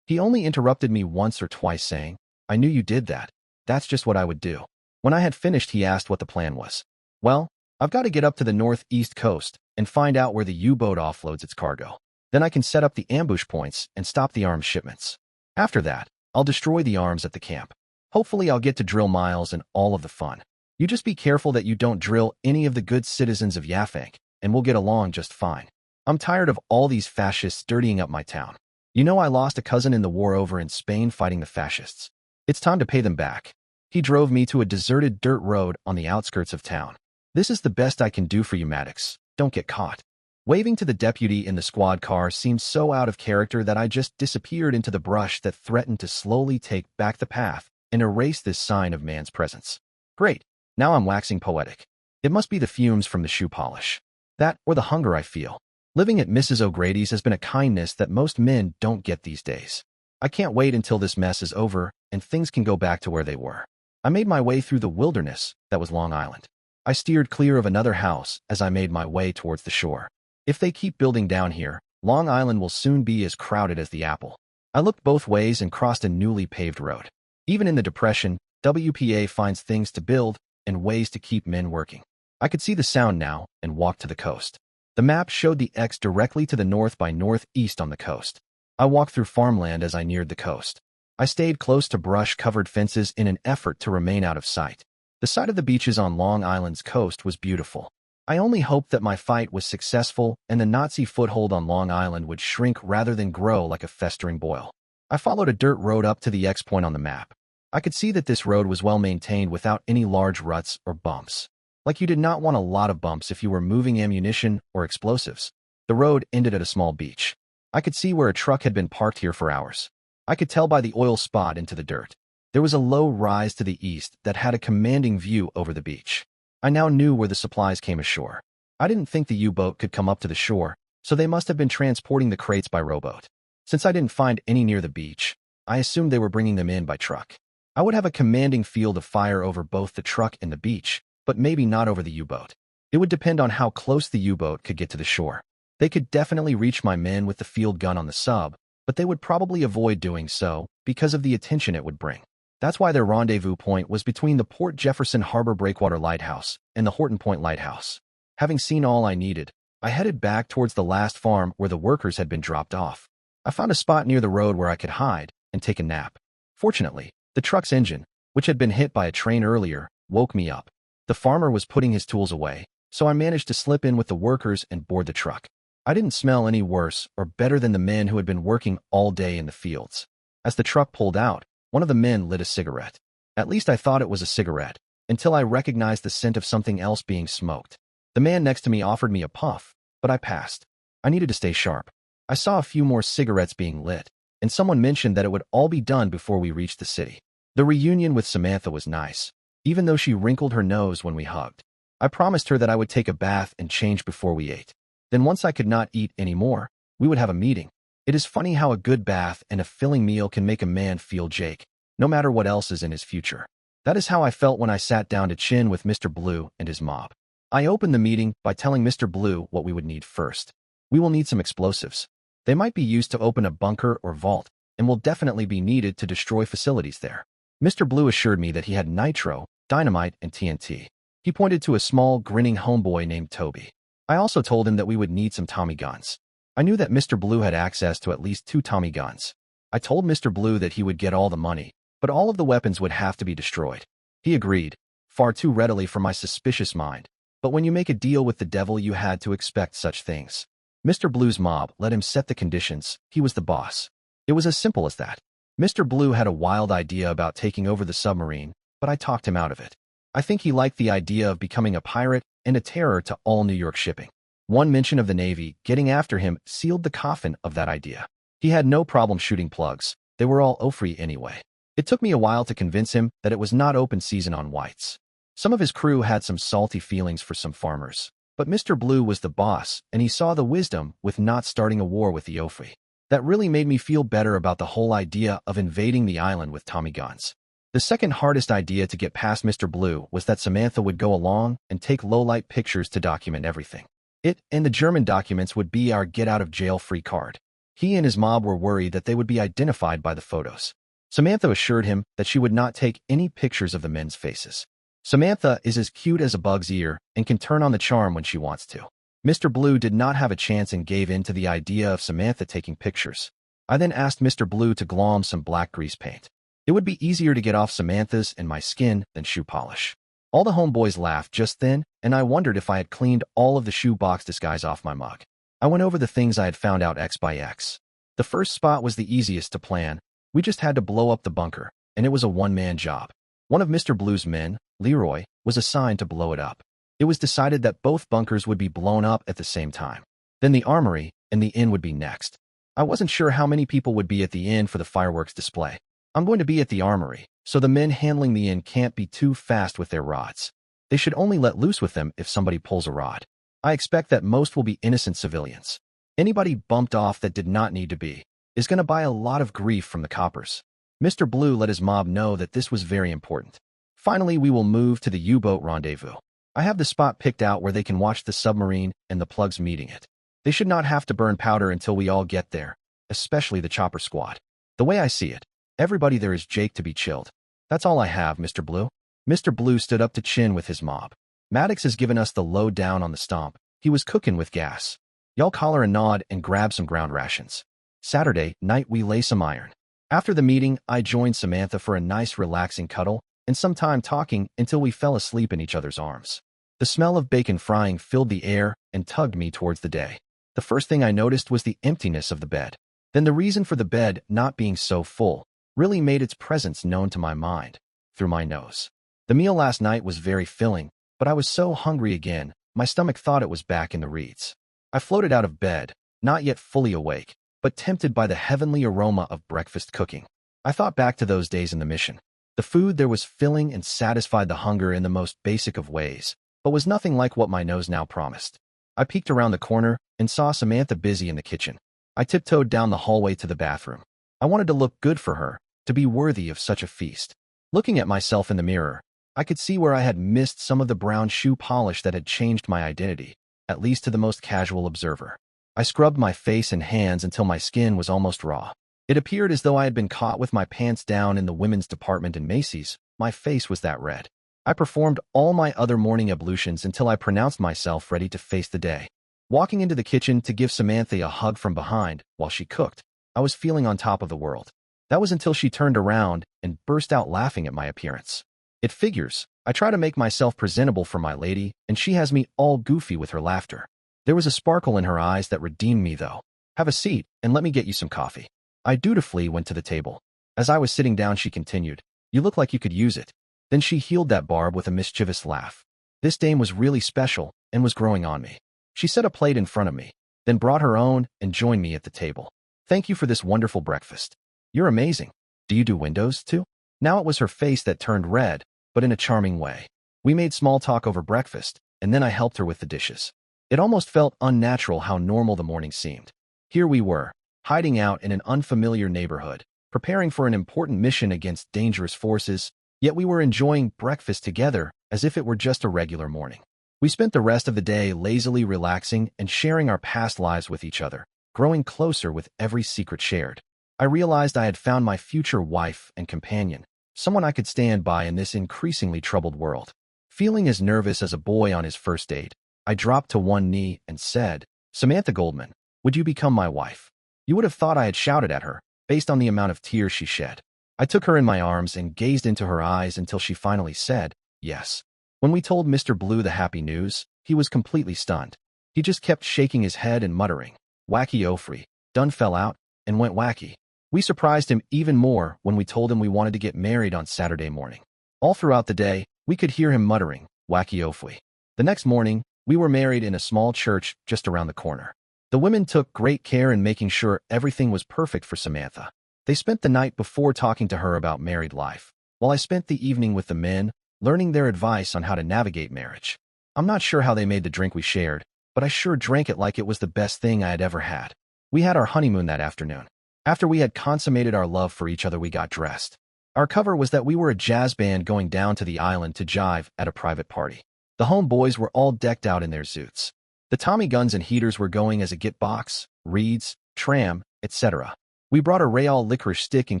He only interrupted me once or twice, saying, "I knew you did that. That's just what I would do." When I had finished, he asked what the plan was. "Well, I've got to get up to the northeast coast and find out where the U-boat offloads its cargo. Then I can set up the ambush points and stop the arms shipments. After that, I'll destroy the arms at the camp. Hopefully I'll get to drill Miles and all of the fun. You just be careful that you don't drill any of the good citizens of Yaffank, and we'll get along just fine. I'm tired of all these fascists dirtying up my town. You know I lost a cousin in the war over in Spain fighting the fascists. It's time to pay them back." He drove me to a deserted dirt road on the outskirts of town. "This is the best I can do for you, Maddox. Don't get caught." Waving to the deputy in the squad car seemed so out of character that I just disappeared into the brush that threatened to slowly take back the path and erase this sign of man's presence. Great. Now I'm waxing poetic. It must be the fumes from the shoe polish. That or the hunger I feel. Living at Mrs. O'Grady's has been a kindness that most men don't get these days. I can't wait until this mess is over and things can go back to where they were. I made my way through the wilderness that was Long Island. I steered clear of another house as I made my way towards the shore. If they keep building down here, Long Island will soon be as crowded as the Apple. I looked both ways and crossed a newly paved road. Even in the Depression, WPA finds things to build and ways to keep men working. I could see the Sound now and walked to the coast. The map showed the X directly to the north by northeast on the coast. I walked through farmland as I neared the coast. I stayed close to brush-covered fences in an effort to remain out of sight. The sight of the beaches on Long Island's coast was beautiful. I only hoped that my fight was successful and the Nazi foothold on Long Island would shrink rather than grow like a festering boil. I followed a dirt road up to the X point on the map. I could see that this road was well maintained without any large ruts or bumps. Like you did not want a lot of bumps if you were moving ammunition or explosives. The road ended at a small beach. I could see where a truck had been parked here for hours. I could tell by the oil spot into the dirt. There was a low rise to the east that had a commanding view over the beach. I now knew where the supplies came ashore. I didn't think the U-boat could come up to the shore, so they must have been transporting the crates by rowboat. Since I didn't find any near the beach, I assumed they were bringing them in by truck. I would have a commanding field of fire over both the truck and the beach, but maybe not over the U-boat. It would depend on how close the U-boat could get to the shore. They could definitely reach my men with the field gun on the sub, but they would probably avoid doing so because of the attention it would bring. That's why their rendezvous point was between the Port Jefferson Harbor Breakwater Lighthouse and the Horton Point Lighthouse. Having seen all I needed, I headed back towards the last farm where the workers had been dropped off. I found a spot near the road where I could hide and take a nap. Fortunately, the truck's engine, which had been hit by a train earlier, woke me up. The farmer was putting his tools away, so I managed to slip in with the workers and board the truck. I didn't smell any worse or better than the men who had been working all day in the fields. As the truck pulled out, one of the men lit a cigarette. At least I thought it was a cigarette, until I recognized the scent of something else being smoked. The man next to me offered me a puff, but I passed. I needed to stay sharp. I saw a few more cigarettes being lit, and someone mentioned that it would all be done before we reached the city. The reunion with Samantha was nice, even though she wrinkled her nose when we hugged. I promised her that I would take a bath and change before we ate. Then once I could not eat anymore, we would have a meeting. It is funny how a good bath and a filling meal can make a man feel Jake, no matter what else is in his future. That is how I felt when I sat down to chin with Mr. Blue and his mob. I opened the meeting by telling Mr. Blue what we would need first. We will need some explosives. They might be used to open a bunker or vault, and will definitely be needed to destroy facilities there. Mr. Blue assured me that he had nitro, dynamite, and TNT. He pointed to a small, grinning homeboy named Toby. I also told him that we would need some Tommy guns. I knew that Mr. Blue had access to at least 2 Tommy guns. I told Mr. Blue that he would get all the money, but all of the weapons would have to be destroyed. He agreed, far too readily for my suspicious mind. But when you make a deal with the devil, you had to expect such things. Mr. Blue's mob let him set the conditions. He was the boss. It was as simple as that. Mr. Blue had a wild idea about taking over the submarine, but I talked him out of it. I think he liked the idea of becoming a pirate and a terror to all New York shipping. One mention of the Navy getting after him sealed the coffin of that idea. He had no problem shooting plugs. They were all O-free anyway. It took me a while to convince him that it was not open season on whites. Some of his crew had some salty feelings for some farmers. But Mr. Blue was the boss, and he saw the wisdom with not starting a war with the O-free. That really made me feel better about the whole idea of invading the island with Tommy guns. The second hardest idea to get past Mr. Blue was that Samantha would go along and take low-light pictures to document everything. It and the German documents would be our get-out-of-jail-free card. He and his mob were worried that they would be identified by the photos. Samantha assured him that she would not take any pictures of the men's faces. Samantha is as cute as a bug's ear and can turn on the charm when she wants to. Mr. Blue did not have a chance and gave in to the idea of Samantha taking pictures. I then asked Mr. Blue to glom some black grease paint. It would be easier to get off Samantha's and my skin than shoe polish. All the homeboys laughed just then, and I wondered if I had cleaned all of the shoe box disguise off my mug. I went over the things I had found out X by X. The first spot was the easiest to plan. We just had to blow up the bunker, and it was a one-man job. One of Mr. Blue's men, Leroy, was assigned to blow it up. It was decided that both bunkers would be blown up at the same time. Then the armory and the inn would be next. I wasn't sure how many people would be at the inn for the fireworks display. I'm going to be at the armory, so the men handling the inn can't be too fast with their rods. They should only let loose with them if somebody pulls a rod. I expect that most will be innocent civilians. Anybody bumped off that did not need to be is going to buy a lot of grief from the coppers. Mr. Blue let his mob know that this was very important. Finally, we will move to the U-boat rendezvous. I have the spot picked out where they can watch the submarine and the plugs meeting it. They should not have to burn powder until we all get there, especially the chopper squad. The way I see it, everybody there is Jake to be chilled. That's all I have, Mr. Blue. Mr. Blue stood up to chin with his mob. Maddox has given us the lowdown on the stomp. He was cooking with gas. Y'all collar a nod and grab some ground rations. Saturday night we lay some iron. After the meeting, I joined Samantha for a nice relaxing cuddle and some time talking until we fell asleep in each other's arms. The smell of bacon frying filled the air and tugged me towards the day. The first thing I noticed was the emptiness of the bed. Then the reason for the bed not being so full really made its presence known to my mind, through my nose. The meal last night was very filling, but I was so hungry again, my stomach thought it was back in the reeds. I floated out of bed, not yet fully awake, but tempted by the heavenly aroma of breakfast cooking. I thought back to those days in the mission. The food there was filling and satisfied the hunger in the most basic of ways, but was nothing like what my nose now promised. I peeked around the corner and saw Samantha busy in the kitchen. I tiptoed down the hallway to the bathroom. I wanted to look good for her, to be worthy of such a feast. Looking at myself in the mirror, I could see where I had missed some of the brown shoe polish that had changed my identity, at least to the most casual observer. I scrubbed my face and hands until my skin was almost raw. It appeared as though I had been caught with my pants down in the women's department in Macy's. My face was that red. I performed all my other morning ablutions until I pronounced myself ready to face the day. Walking into the kitchen to give Samantha a hug from behind while she cooked, I was feeling on top of the world. That was until she turned around and burst out laughing at my appearance. It figures. I try to make myself presentable for my lady, and she has me all goofy with her laughter. There was a sparkle in her eyes that redeemed me, though. Have a seat, and let me get you some coffee. I dutifully went to the table. As I was sitting down, she continued, "You look like you could use it." Then she healed that barb with a mischievous laugh. This dame was really special and was growing on me. She set a plate in front of me, then brought her own and joined me at the table. "Thank you for this wonderful breakfast. You're amazing. Do you do windows, too?" Now it was her face that turned red, but in a charming way. We made small talk over breakfast, and then I helped her with the dishes. It almost felt unnatural how normal the morning seemed. Here we were, hiding out in an unfamiliar neighborhood, preparing for an important mission against dangerous forces, yet we were enjoying breakfast together as if it were just a regular morning. We spent the rest of the day lazily relaxing and sharing our past lives with each other, growing closer with every secret shared. I realized I had found my future wife and companion, someone I could stand by in this increasingly troubled world. Feeling as nervous as a boy on his first date, I dropped to one knee and said, "Samantha Goldman, Would you become my wife? You would have thought I had shouted at her, based on the amount of tears she shed. I took her in my arms and gazed into her eyes until she finally said, yes. When we told Mr. Blue the happy news, he was completely stunned. He just kept shaking his head and muttering, wacky Ofri, done fell out, and went wacky. We surprised him even more when we told him we wanted to get married on Saturday morning. All throughout the day, we could hear him muttering, wacky Ofri. The next morning, we were married in a small church just around the corner. The women took great care in making sure everything was perfect for Samantha. They spent the night before talking to her about married life, while I spent the evening with the men, learning their advice on how to navigate marriage. I'm not sure how they made the drink we shared, but I sure drank it like it was the best thing I had ever had. We had our honeymoon that afternoon. After we had consummated our love for each other, we got dressed. Our cover was that we were a jazz band going down to the island to jive at a private party. The homeboys were all decked out in their suits. The Tommy guns and heaters were going as a git box, reeds, tram, etc. We brought a Real licorice stick in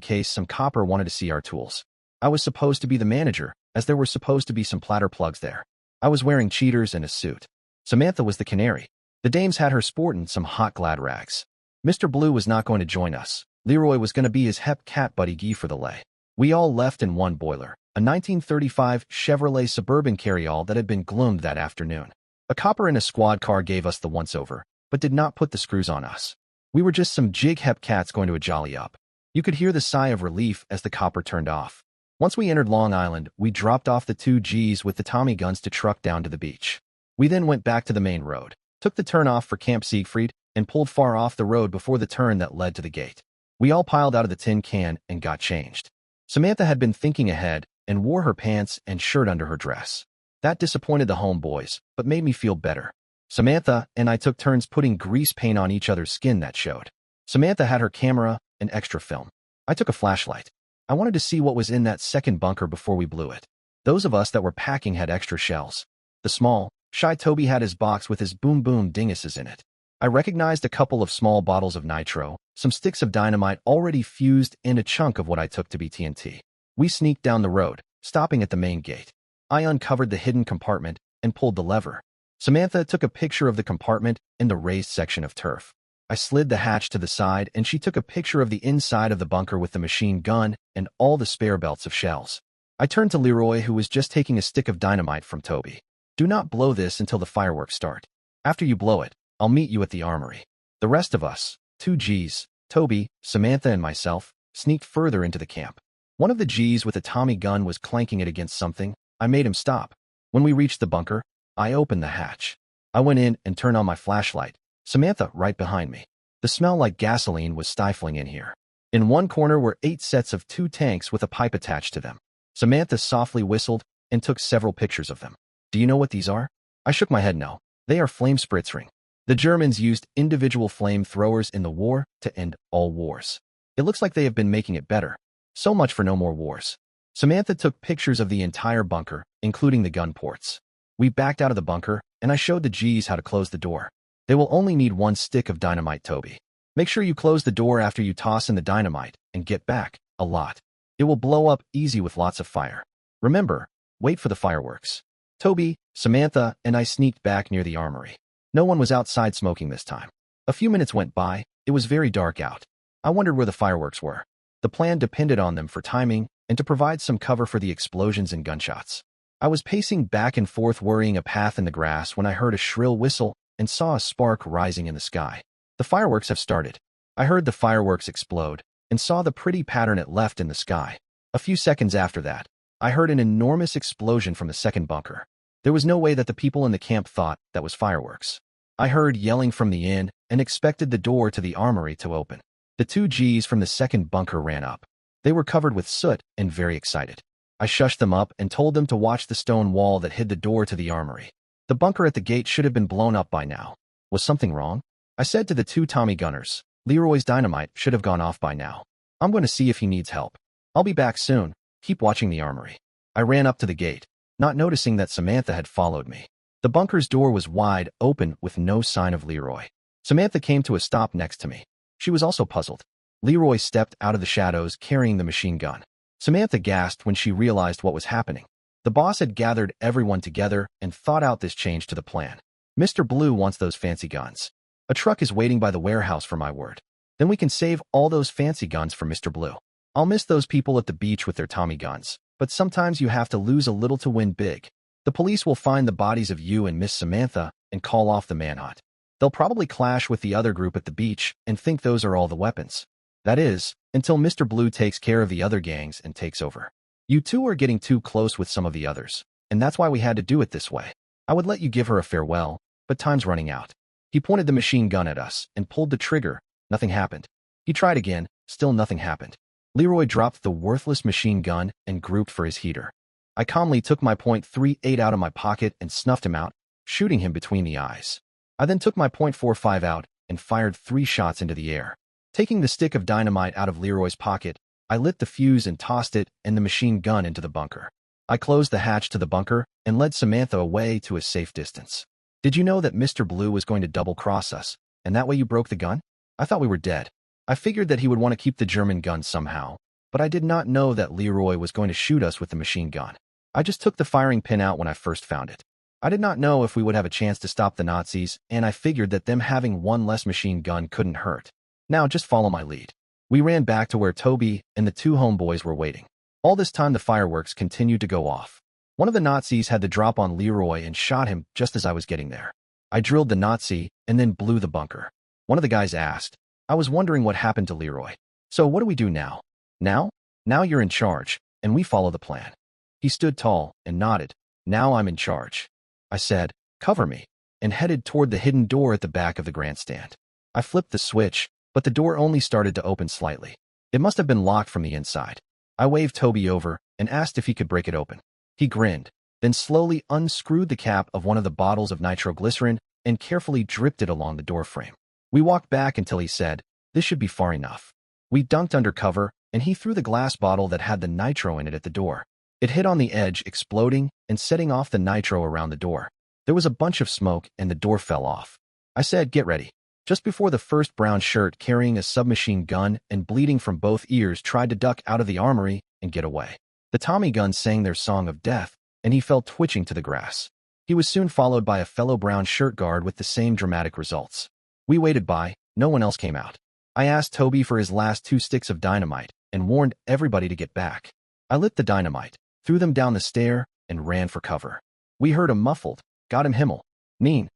case some copper wanted to see our tools. I was supposed to be the manager, as there were supposed to be some platter plugs there. I was wearing cheaters and a suit. Samantha was the canary. The dames had her sporting some hot glad rags. Mr. Blue was not going to join us. Leroy was going to be his hep cat buddy Guy for the lay. We all left in one boiler, a 1935 Chevrolet Suburban carryall that had been gloomed that afternoon. A copper in a squad car gave us the once-over, but did not put the screws on us. We were just some jig hep cats going to a jolly up. You could hear the sigh of relief as the copper turned off. Once we entered Long Island, we dropped off the 2 Gs with the Tommy guns to truck down to the beach. We then went back to the main road, took the turn off for Camp Siegfried, and pulled far off the road before the turn that led to the gate. We all piled out of the tin can and got changed. Samantha had been thinking ahead and wore her pants and shirt under her dress. That disappointed the homeboys, but made me feel better. Samantha and I took turns putting grease paint on each other's skin that showed. Samantha had her camera and extra film. I took a flashlight. I wanted to see what was in that second bunker before we blew it. Those of us that were packing had extra shells. The small, shy Toby had his box with his boom-boom dinguses in it. I recognized a couple of small bottles of nitro, some sticks of dynamite already fused, and a chunk of what I took to be TNT. We sneaked down the road, stopping at the main gate. I uncovered the hidden compartment and pulled the lever. Samantha took a picture of the compartment in the raised section of turf. I slid the hatch to the side and she took a picture of the inside of the bunker with the machine gun and all the spare belts of shells. I turned to Leroy, who was just taking a stick of dynamite from Toby. Do not blow this until the fireworks start. After you blow it, I'll meet you at the armory. The rest of us, 2 Gs, Toby, Samantha, and myself, sneaked further into the camp. One of the Gs with a Tommy gun was clanking it against something. I made him stop. When we reached the bunker, I opened the hatch. I went in and turned on my flashlight. Samantha right behind me. The smell like gasoline was stifling in here. In one corner were 8 sets of 2 tanks with a pipe attached to them. Samantha softly whistled and took several pictures of them. Do you know what these are? I shook my head no. They are flame spritzring. The Germans used individual flame throwers in the war to end all wars. It looks like they have been making it better. So much for no more wars. Samantha took pictures of the entire bunker, including the gun ports. We backed out of the bunker, and I showed the Gs how to close the door. They will only need 1 stick of dynamite, Toby. Make sure you close the door after you toss in the dynamite, and get back a lot. It will blow up easy with lots of fire. Remember, wait for the fireworks. Toby, Samantha, and I sneaked back near the armory. No one was outside smoking this time. A few minutes went by. It was very dark out. I wondered where the fireworks were. The plan depended on them for timing and to provide some cover for the explosions and gunshots. I was pacing back and forth, worrying a path in the grass, when I heard a shrill whistle and saw a spark rising in the sky. The fireworks have started. I heard the fireworks explode and saw the pretty pattern it left in the sky. A few seconds after that, I heard an enormous explosion from the second bunker. There was no way that the people in the camp thought that was fireworks. I heard yelling from the inn and expected the door to the armory to open. The 2 Gs from the second bunker ran up. They were covered with soot and very excited. I shushed them up and told them to watch the stone wall that hid the door to the armory. The bunker at the gate should have been blown up by now. Was something wrong? I said to the 2 Tommy gunners, Leroy's dynamite should have gone off by now. I'm going to see if he needs help. I'll be back soon. Keep watching the armory. I ran up to the gate, not noticing that Samantha had followed me. The bunker's door was wide open with no sign of Leroy. Samantha came to a stop next to me. She was also puzzled. Leroy stepped out of the shadows carrying the machine gun. Samantha gasped when she realized what was happening. The boss had gathered everyone together and thought out this change to the plan. Mr. Blue wants those fancy guns. A truck is waiting by the warehouse for my word. Then we can save all those fancy guns for Mr. Blue. I'll miss those people at the beach with their Tommy guns, but sometimes you have to lose a little to win big. The police will find the bodies of you and Miss Samantha and call off the manhunt. They'll probably clash with the other group at the beach and think those are all the weapons. That is, until Mr. Blue takes care of the other gangs and takes over. You two are getting too close with some of the others, and that's why we had to do it this way. I would let you give her a farewell, but time's running out. He pointed the machine gun at us and pulled the trigger. Nothing happened. He tried again, still nothing happened. Leroy dropped the worthless machine gun and grouped for his heater. I calmly took my .38 out of my pocket and snuffed him out, shooting him between the eyes. I then took my .45 out and fired 3 shots into the air. Taking the stick of dynamite out of Leroy's pocket, I lit the fuse and tossed it and the machine gun into the bunker. I closed the hatch to the bunker and led Samantha away to a safe distance. Did you know that Mr. Blue was going to double-cross us, and that way you broke the gun? I thought we were dead. I figured that he would want to keep the German gun somehow, but I did not know that Leroy was going to shoot us with the machine gun. I just took the firing pin out when I first found it. I did not know if we would have a chance to stop the Nazis, and I figured that them having one less machine gun couldn't hurt. Now just follow my lead. We ran back to where Toby and the 2 homeboys were waiting. All this time the fireworks continued to go off. One of the Nazis had the drop on Leroy and shot him just as I was getting there. I drilled the Nazi and then blew the bunker. One of the guys asked. I was wondering what happened to Leroy. So what do we do now? Now you're in charge, and we follow the plan. He stood tall and nodded. Now I'm in charge. I said, cover me, and headed toward the hidden door at the back of the grandstand. I flipped the switch, but the door only started to open slightly. It must have been locked from the inside. I waved Toby over and asked if he could break it open. He grinned, then slowly unscrewed the cap of one of the bottles of nitroglycerin and carefully dripped it along the doorframe. We walked back until he said, this should be far enough. We dunked under cover, and he threw the glass bottle that had the nitro in it at the door. It hit on the edge, exploding and setting off the nitro around the door. There was a bunch of smoke, and the door fell off. I said, get ready. Just before the first brown shirt carrying a submachine gun and bleeding from both ears tried to duck out of the armory and get away. The Tommy guns sang their song of death, and he fell twitching to the grass. He was soon followed by a fellow brown shirt guard with the same dramatic results. We waited by, no one else came out. I asked Toby for his last 2 sticks of dynamite and warned everybody to get back. I lit the dynamite, threw them down the stair, and ran for cover. We heard a muffled, got him Himmel, Neen.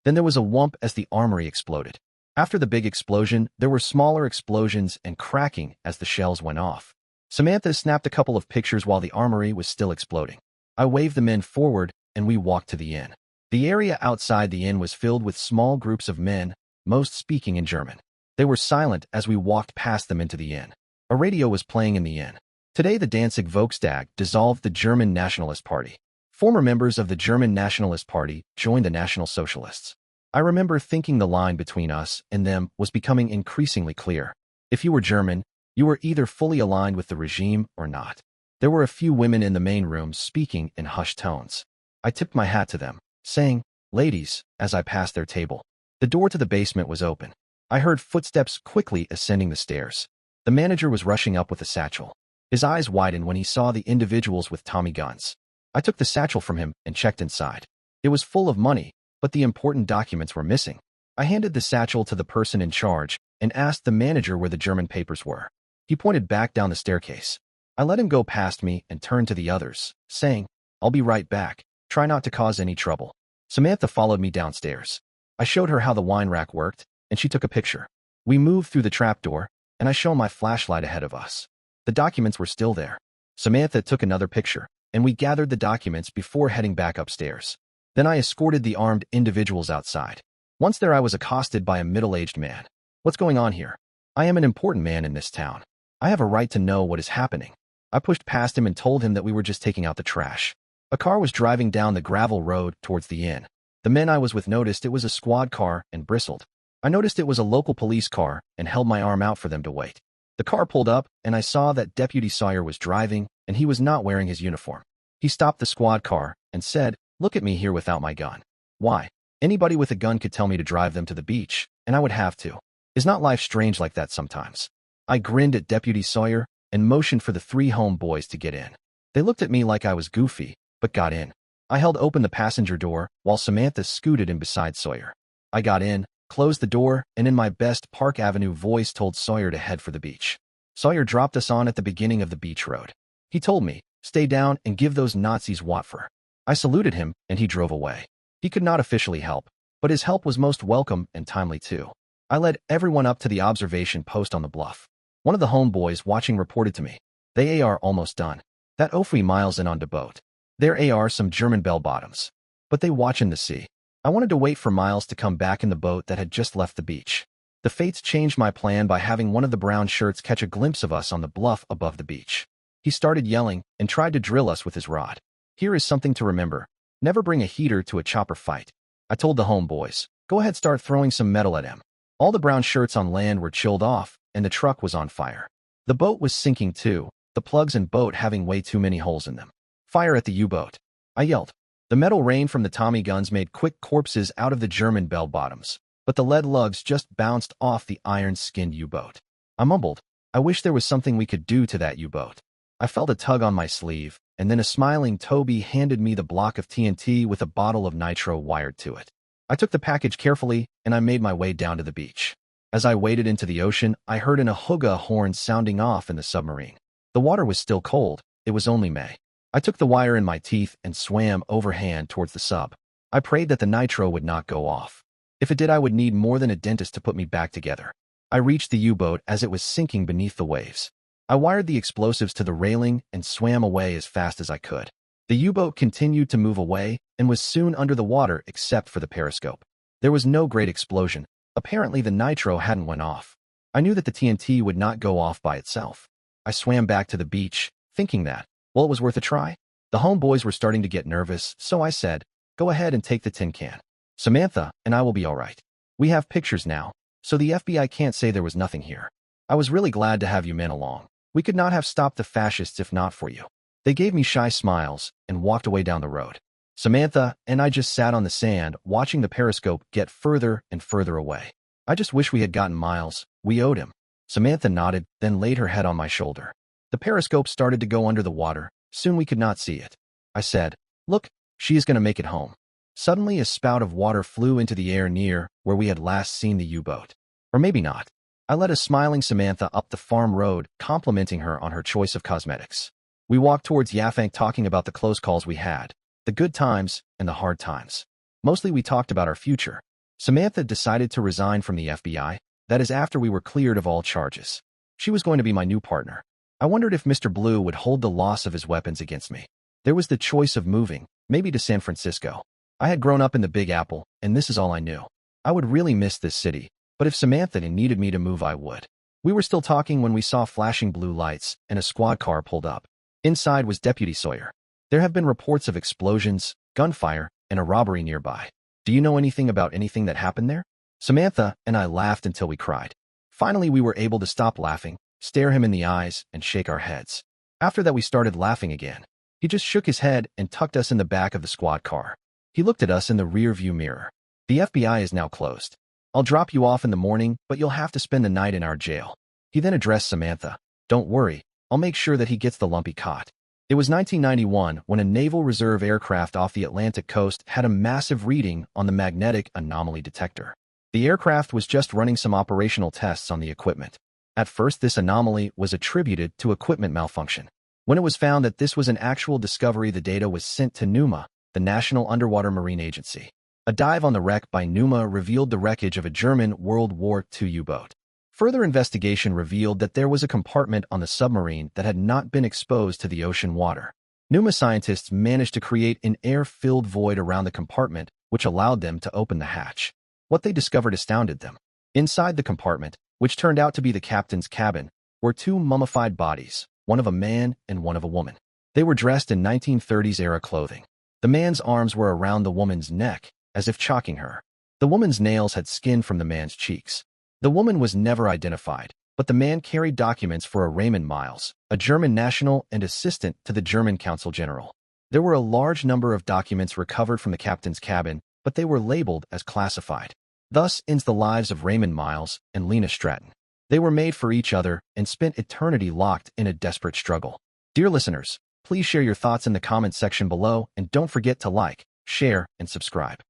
Then there was a whump as the armory exploded. After the big explosion, there were smaller explosions and cracking as the shells went off. Samantha snapped a couple of pictures while the armory was still exploding. I waved the men forward, and we walked to the inn. The area outside the inn was filled with small groups of men, most speaking in German. They were silent as we walked past them into the inn. A radio was playing in the inn. Today the Danzig Volkstag dissolved the German Nationalist Party. Former members of the German Nationalist Party joined the National Socialists. I remember thinking the line between us and them was becoming increasingly clear. If you were German, you were either fully aligned with the regime or not. There were a few women in the main room speaking in hushed tones. I tipped my hat to them, saying, ladies, as I passed their table. The door to the basement was open. I heard footsteps quickly ascending the stairs. The manager was rushing up with a satchel. His eyes widened when he saw the individuals with Tommy guns. I took the satchel from him and checked inside. It was full of money, but the important documents were missing. I handed the satchel to the person in charge and asked the manager where the German papers were. He pointed back down the staircase. I let him go past me and turned to the others, saying, I'll be right back. Try not to cause any trouble. Samantha followed me downstairs. I showed her how the wine rack worked, and she took a picture. We moved through the trapdoor, and I shone my flashlight ahead of us. The documents were still there. Samantha took another picture, and we gathered the documents before heading back upstairs. Then I escorted the armed individuals outside. Once there I was accosted by a middle-aged man. What's going on here? I am an important man in this town. I have a right to know what is happening. I pushed past him and told him that we were just taking out the trash. A car was driving down the gravel road towards the inn. The men I was with noticed it was a squad car and bristled. I noticed it was a local police car and held my arm out for them to wait. The car pulled up, and I saw that Deputy Sawyer was driving, and he was not wearing his uniform. He stopped the squad car and said, look at me here without my gun. Why? Anybody with a gun could tell me to drive them to the beach, and I would have to. Is not life strange like that sometimes? I grinned at Deputy Sawyer and motioned for the 3 homeboys to get in. They looked at me like I was goofy, but got in. I held open the passenger door while Samantha scooted in beside Sawyer. I got in, closed the door, and in my best Park Avenue voice told Sawyer to head for the beach. Sawyer dropped us on at the beginning of the beach road. He told me, "Stay down and give those Nazis Watfer." I saluted him, and he drove away. He could not officially help, but his help was most welcome and timely too. I led everyone up to the observation post on the bluff. One of the homeboys watching reported to me, "They are almost done. That 3 miles in on the boat. There are some German bell-bottoms. But they watch in the sea." I wanted to wait for Miles to come back in the boat that had just left the beach. The fates changed my plan by having one of the brown shirts catch a glimpse of us on the bluff above the beach. He started yelling and tried to drill us with his rod. Here is something to remember. Never bring a heater to a chopper fight. I told the homeboys, "Go ahead, start throwing some metal at him." All the brown shirts on land were chilled off, and the truck was on fire. The boat was sinking too, the plugs in boat having way too many holes in them. "Fire at the U-boat," I yelled. The metal rain from the Tommy guns made quick corpses out of the German bell-bottoms, but the lead lugs just bounced off the iron-skinned U-boat. I mumbled, "I wish there was something we could do to that U-boat." I felt a tug on my sleeve, and then a smiling Toby handed me the block of TNT with a bottle of nitro wired to it. I took the package carefully, and I made my way down to the beach. As I waded into the ocean, I heard an ahuga horn sounding off in the submarine. The water was still cold. It was only May. I took the wire in my teeth and swam overhand towards the sub. I prayed that the nitro would not go off. If it did, I would need more than a dentist to put me back together. I reached the U-boat as it was sinking beneath the waves. I wired the explosives to the railing and swam away as fast as I could. The U-boat continued to move away and was soon under the water except for the periscope. There was no great explosion. Apparently the nitro hadn't went off. I knew that the TNT would not go off by itself. I swam back to the beach, thinking that, well, it was worth a try. The homeboys were starting to get nervous, so I said, "Go ahead and take the tin can. Samantha and I will be all right. We have pictures now, so the FBI can't say there was nothing here. I was really glad to have you men along. We could not have stopped the fascists if not for you." They gave me shy smiles and walked away down the road. Samantha and I just sat on the sand, watching the periscope get further and further away. "I just wish we had gotten Miles. We owed him." Samantha nodded, then laid her head on my shoulder. The periscope started to go under the water. Soon we could not see it. I said, "Look, she is going to make it home." Suddenly a spout of water flew into the air near where we had last seen the U-boat. Or maybe not. I led a smiling Samantha up the farm road, complimenting her on her choice of cosmetics. We walked towards Yafank talking about the close calls we had, the good times and the hard times. Mostly we talked about our future. Samantha decided to resign from the FBI, that is after we were cleared of all charges. She was going to be my new partner. I wondered if Mr. Blue would hold the loss of his weapons against me. There was the choice of moving, maybe to San Francisco. I had grown up in the Big Apple, and this is all I knew. I would really miss this city, but if Samantha needed me to move, I would. We were still talking when we saw flashing blue lights, and a squad car pulled up. Inside was Deputy Sawyer. "There have been reports of explosions, gunfire, and a robbery nearby. Do you know anything about anything that happened there?" Samantha and I laughed until we cried. Finally, we were able to stop laughing, stare him in the eyes, and shake our heads. After that, we started laughing again. He just shook his head and tucked us in the back of the squad car. He looked at us in the rear-view mirror. "The FBI is now closed. I'll drop you off in the morning, but you'll have to spend the night in our jail." He then addressed Samantha. "Don't worry, I'll make sure that he gets the lumpy cot." It was 1991 when a Naval Reserve aircraft off the Atlantic coast had a massive reading on the magnetic anomaly detector. The aircraft was just running some operational tests on the equipment. At first, this anomaly was attributed to equipment malfunction. When it was found that this was an actual discovery, the data was sent to NUMA, the National Underwater Marine Agency. A dive on the wreck by NUMA revealed the wreckage of a German World War II U-boat. Further investigation revealed that there was a compartment on the submarine that had not been exposed to the ocean water. NUMA scientists managed to create an air-filled void around the compartment, which allowed them to open the hatch. What they discovered astounded them. Inside the compartment, which turned out to be the captain's cabin, were 2 mummified bodies, one of a man and one of a woman. They were dressed in 1930s-era clothing. The man's arms were around the woman's neck, as if choking her. The woman's nails had skin from the man's cheeks. The woman was never identified, but the man carried documents for a Raymond Miles, a German national and assistant to the German Consul General. There were a large number of documents recovered from the captain's cabin, but they were labeled as classified. Thus ends the lives of Raymond Miles and Lena Stratton. They were made for each other and spent eternity locked in a desperate struggle. Dear listeners, please share your thoughts in the comments section below and don't forget to like, share, and subscribe.